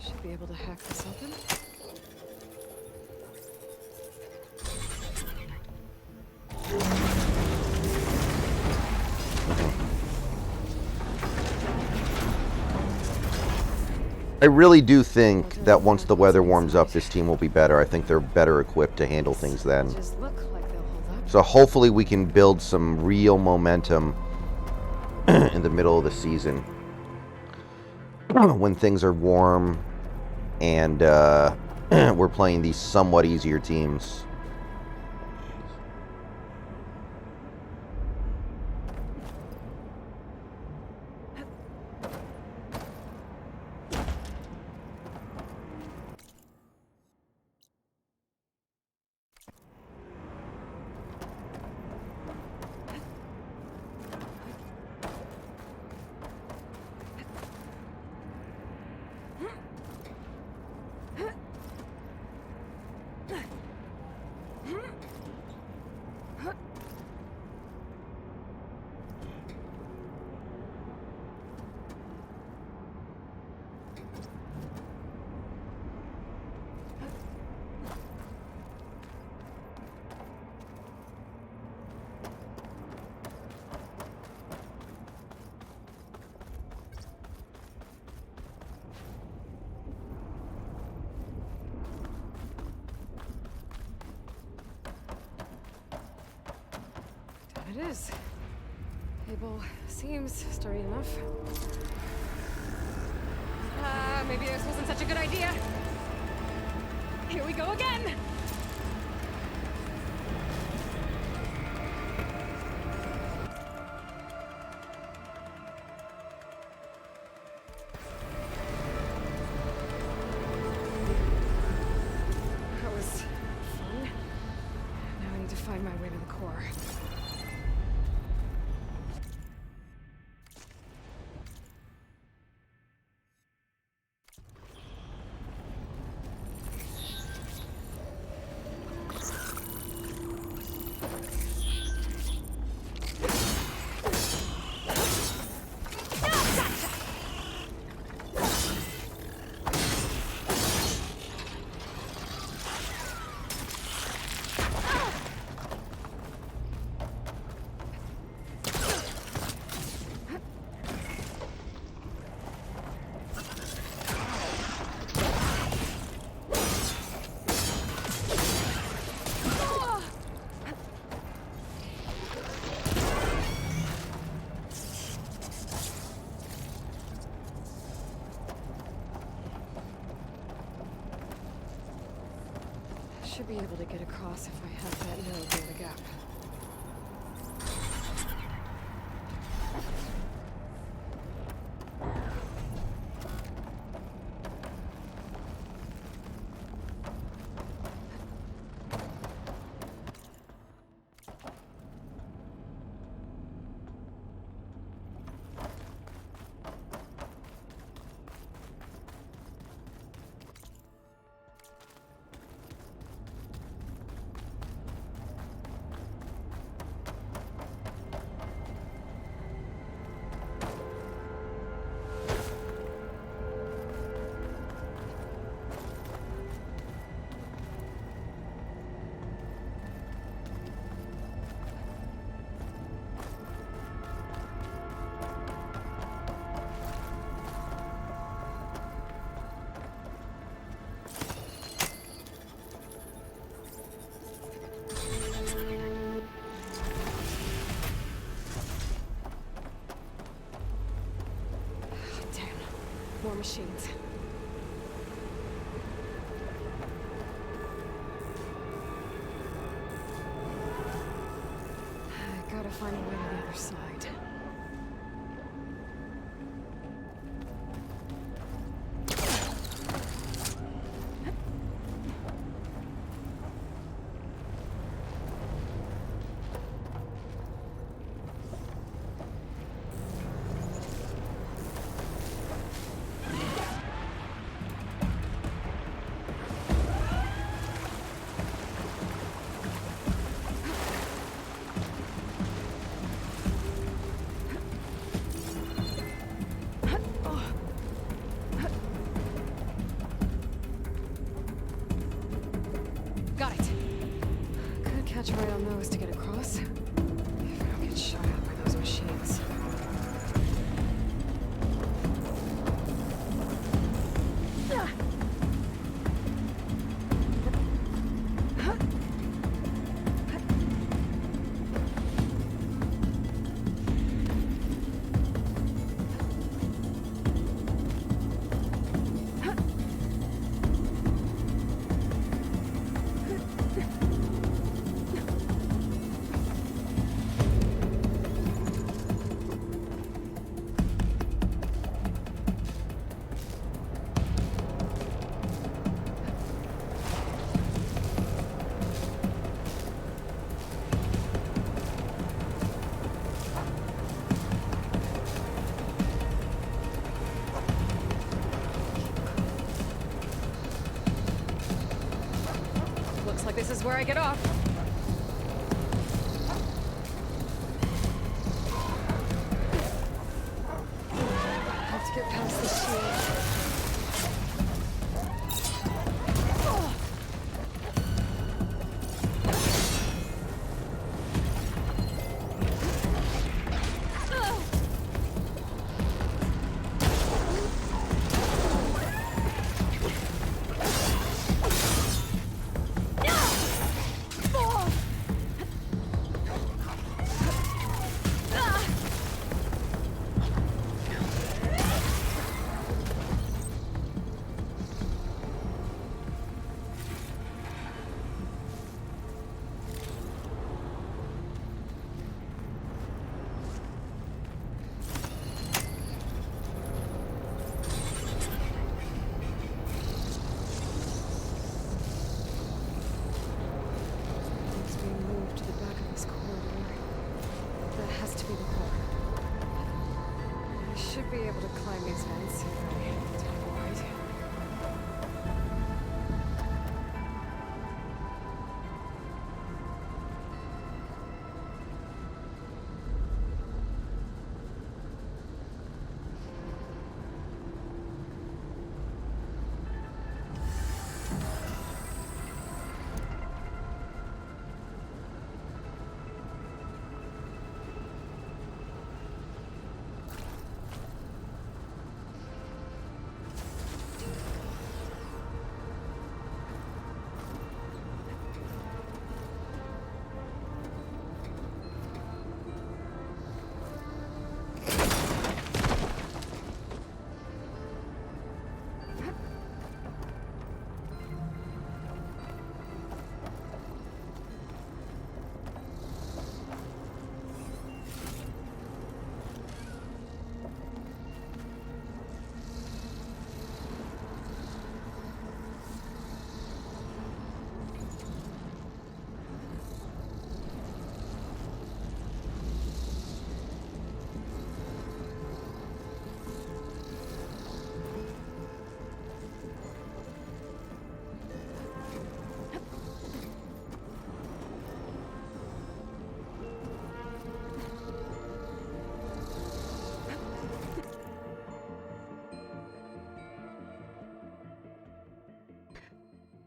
Should be able to hack this open. I really do think that once the weather warms up, this team will be better. I think they're better equipped to handle things then. So hopefully we can build some real momentum in the middle of the season. When things are warm and we're playing these somewhat easier teams. It is. Cable seems sturdy enough. Maybe this wasn't such a good idea. Here we go again! That was fun. Now I need to find my way to the core. should be able to get across if I have that node near the gap. More machines. I gotta find a way to the other side. Got it. Could catch right on those to get across. If I don't get shot at by those machines. Looks like this is where I get off. Have to get past the shield. Should be able to climb these vents if I time wide.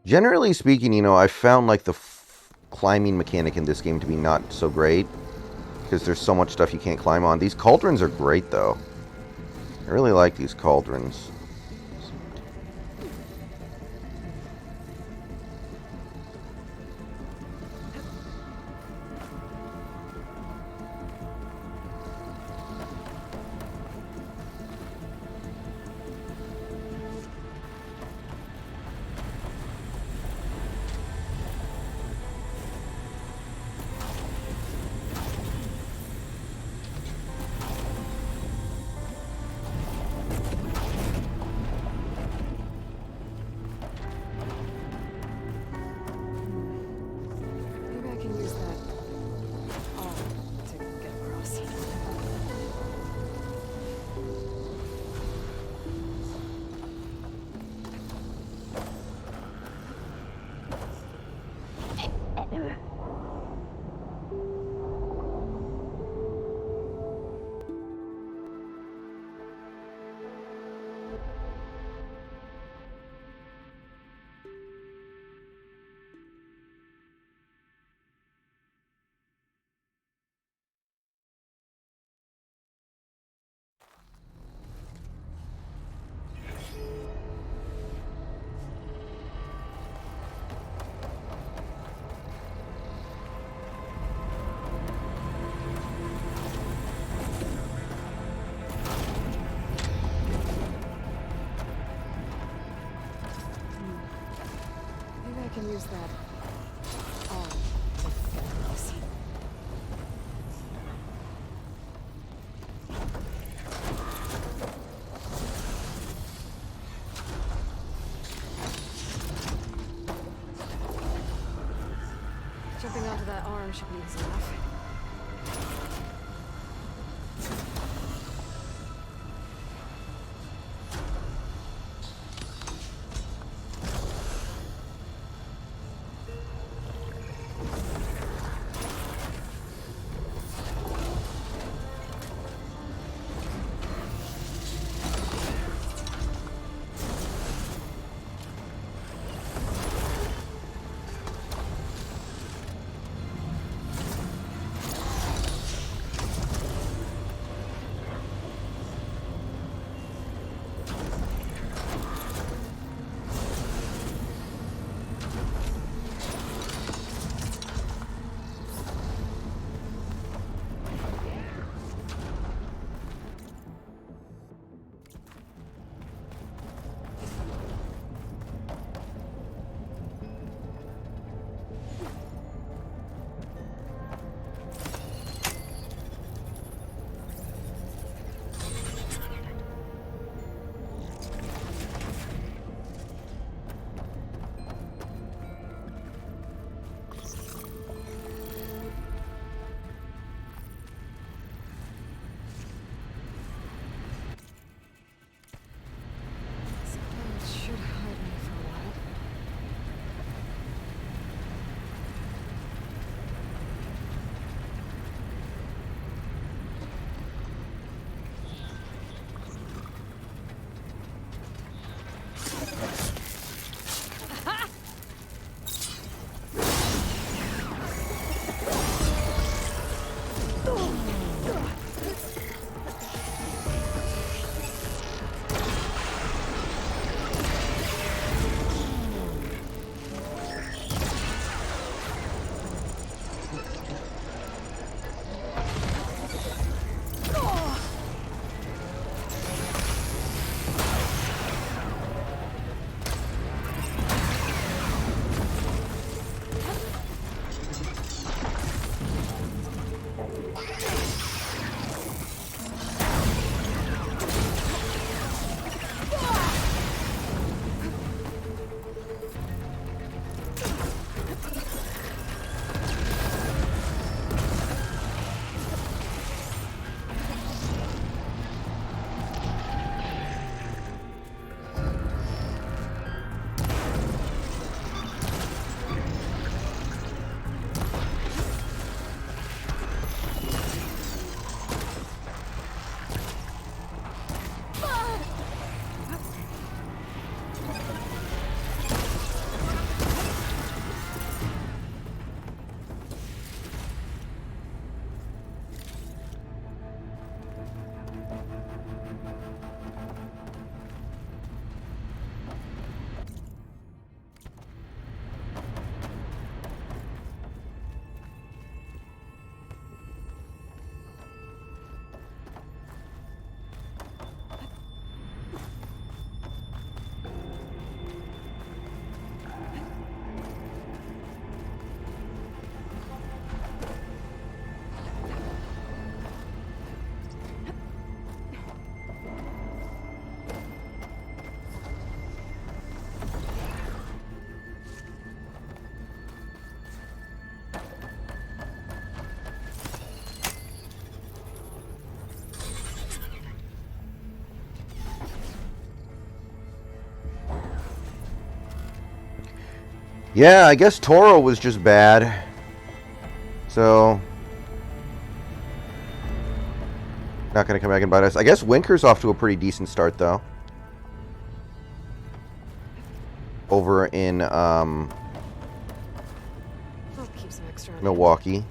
Generally speaking, you know, I found like the climbing mechanic in this game to be not so great because there's so much stuff you can't climb on. These cauldrons are great though. I really like these cauldrons. Maybe I can use that arm to get across. Maybe I can use that arm to get across. Jumping onto that arm should be easy enough. Yeah, I guess Toro was just bad. So... not going to come back and bite us. I guess Winker's off to a pretty decent start, though. Over in, I'll keep some extra on Milwaukee.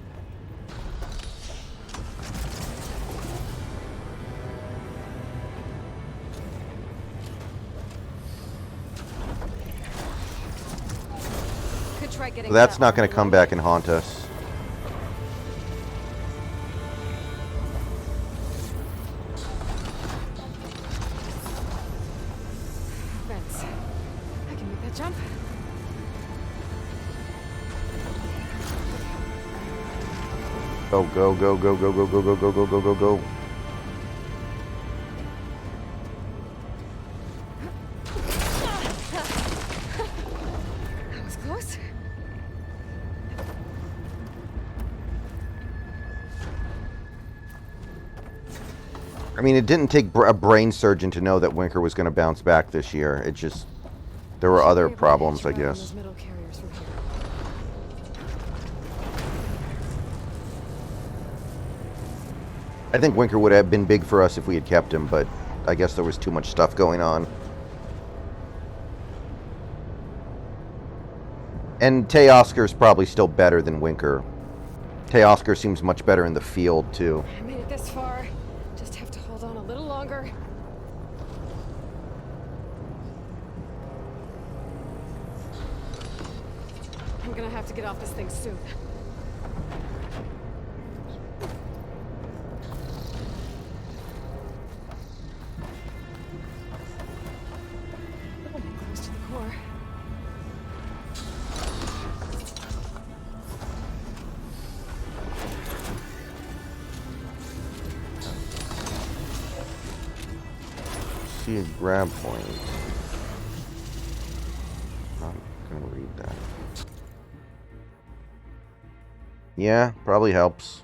Could try getting So that's that not one going to come back and haunt us. Vents. I can make that jump. Go, go, go, go, go, go, go, go, go, go, go, go, go. That was close. I mean, it didn't take a brain surgeon to know that Winker was going to bounce back this year. It just... there were other problems, I guess. Those middle carriers from here. I think Winker would have been big for us if we had kept him, but I guess there was too much stuff going on. And Teoscar's probably still better than Winker. Teoscar seems much better in the field, too. I made it this far. Just have to hold on a little longer. I'm gonna have to get off this thing soon. Close to the core. See a grab point. Not gonna read that. Yeah, probably helps.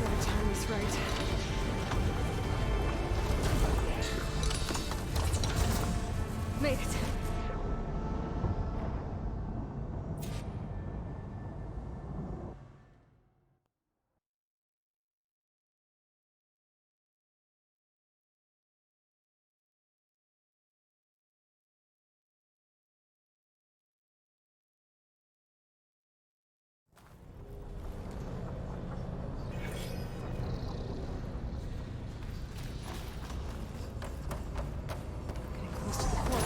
Better time this right. Made it. Getting close to the core.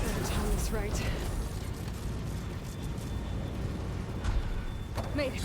Better time this right. Made it.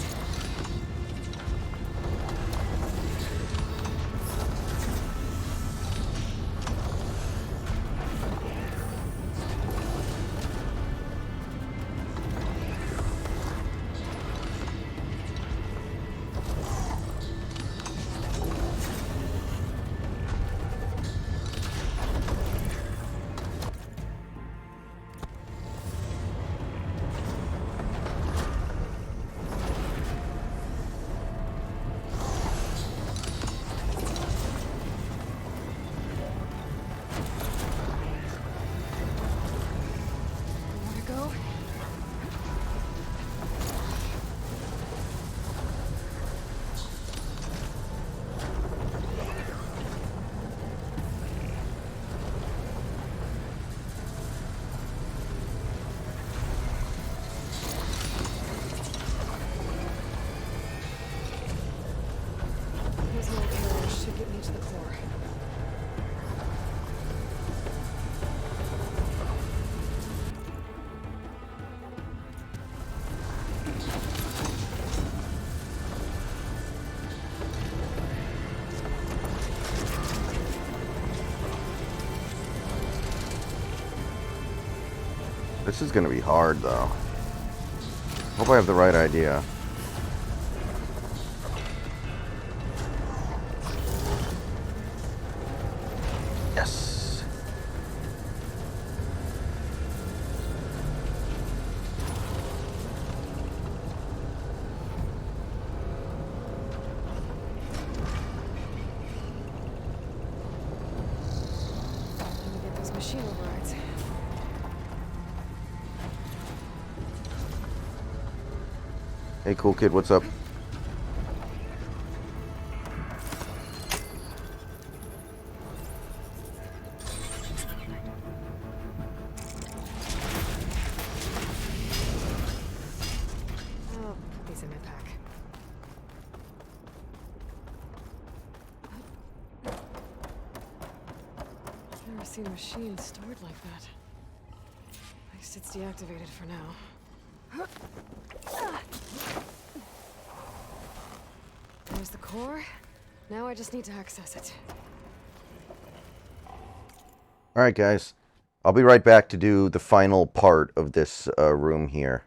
This is going to be hard, though. Hope I have the right idea. Yes. Let me get those machine overrides. Hey, cool kid, what's up? I'll put these in my pack. I've never seen a machine stored like that. At least it's deactivated for now. There's the core. Now I just need to access it. Alright, guys. I'll be right back to do the final part of this room here.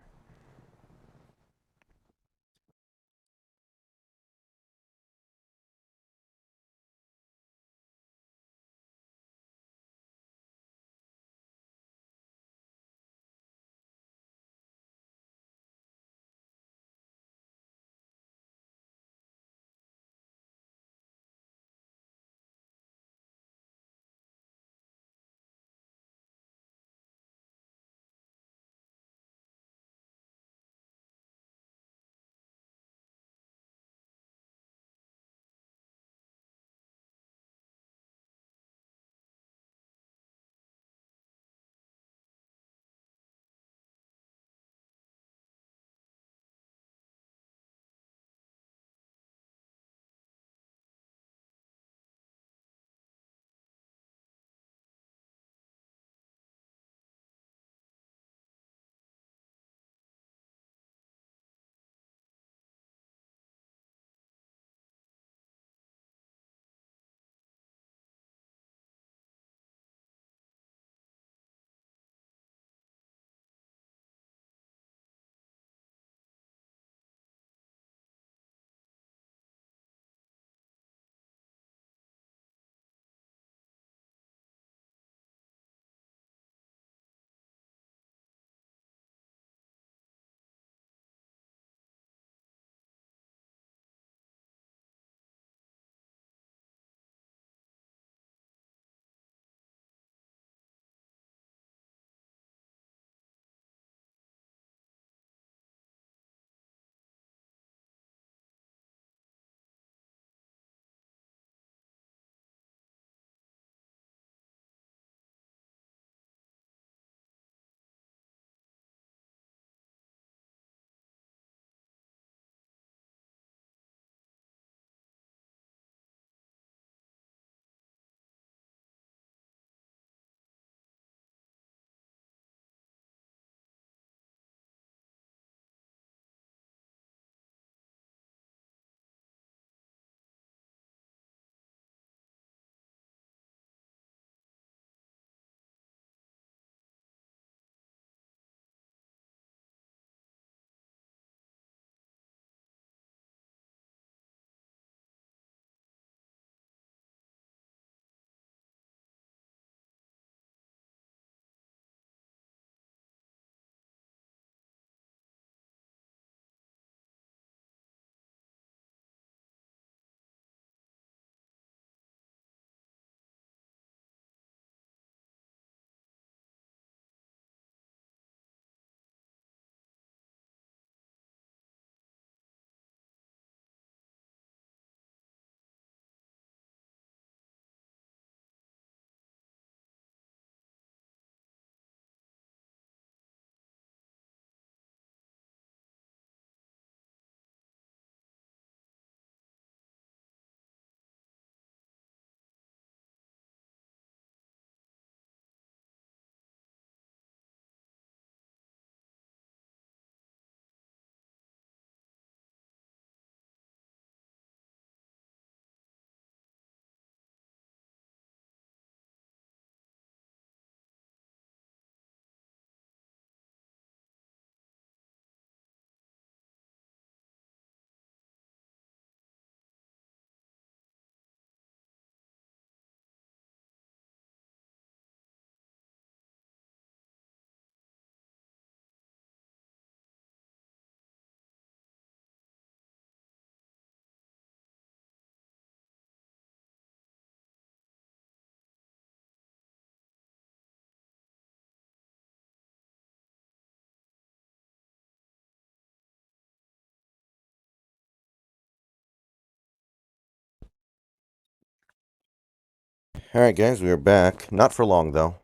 Alright guys, we are back. Not for long though.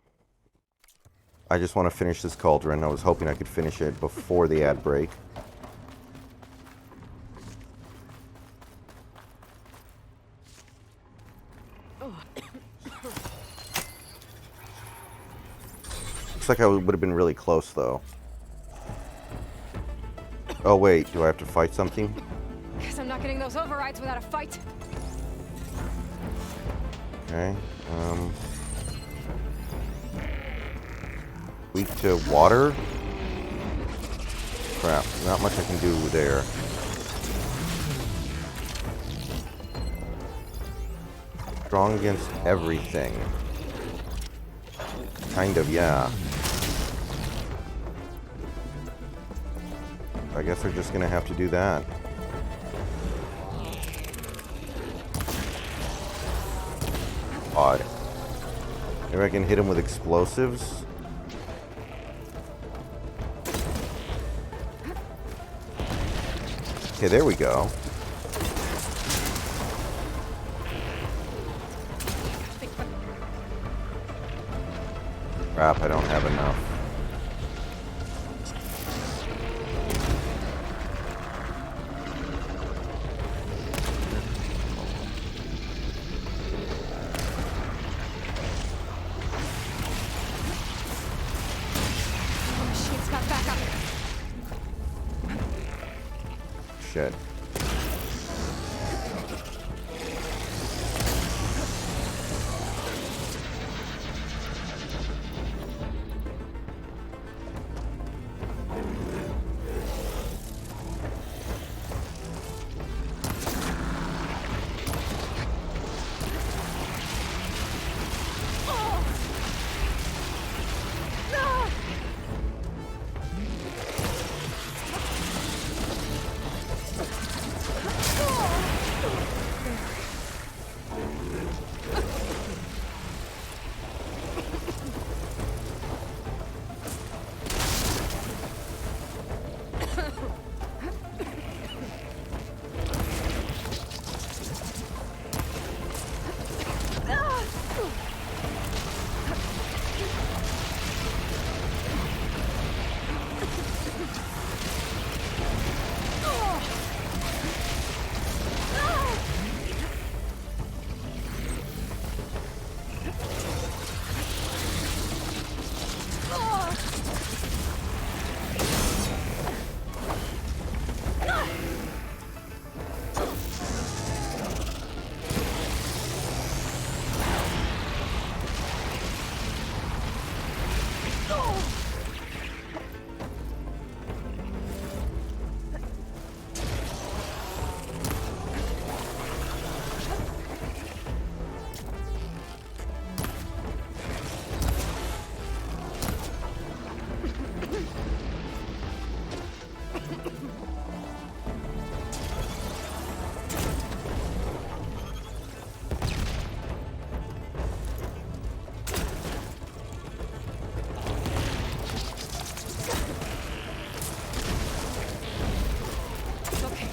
I just want to finish this cauldron. I was hoping I could finish it before the ad break. Looks like I would have been really close though. Oh wait, do I have to fight something? Guess I'm not getting those overrides without a fight. Okay, weak to water? Crap, not much I can do there. Strong against everything. Kind of, yeah. I guess they're just gonna have to do that. Odd. Maybe I can hit him with explosives. Okay, there we go. Crap, I don't have enough. Machine's got backup. Shit.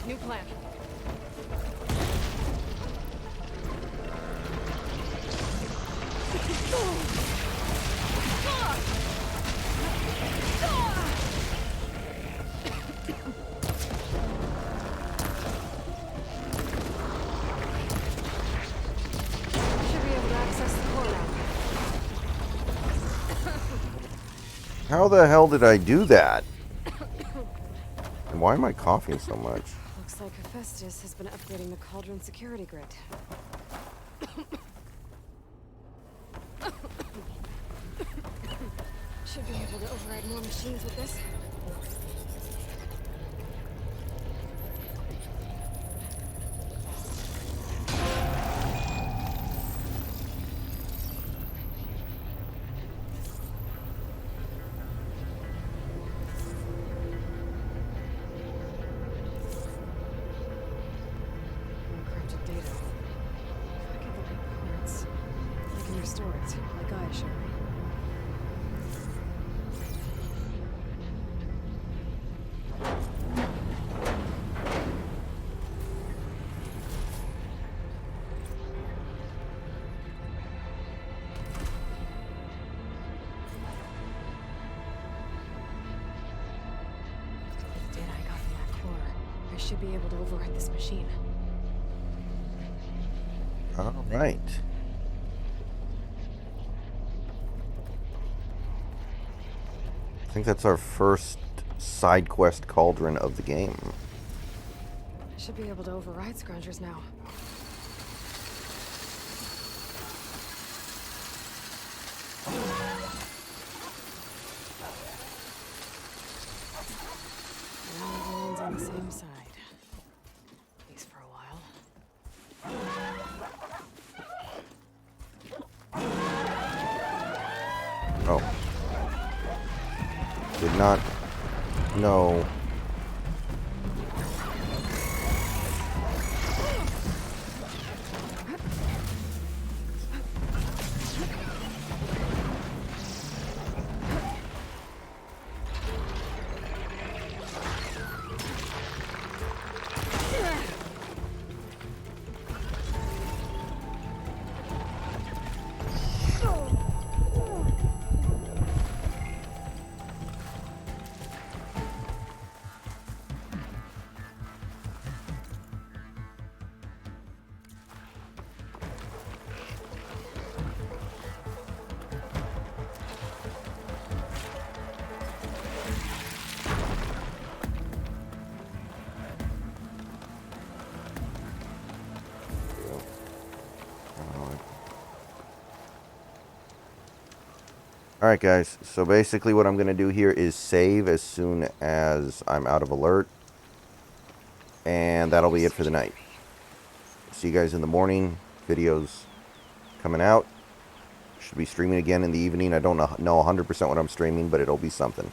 New plan. Should be able to access the core now. How the hell did I do that? And why am I coughing so much? Looks like Hephaestus has been upgrading the Cauldron security grid. Should be able to override more machines with this. Encrypted data. If I get the right parts, I can restore it, like Gaia showed me. should be able to override this machine. All right. I think that's our first side quest cauldron of the game. I should be able to override scroungers now. Now everyone's on the same side. At least for a while. Oh. Did not know. Alright guys, so basically what I'm going to do here is save as soon as I'm out of alert. And that'll be it for the night. See you guys in the morning. Videos coming out. Should be streaming again in the evening. I don't know 100% what I'm streaming, but it'll be something.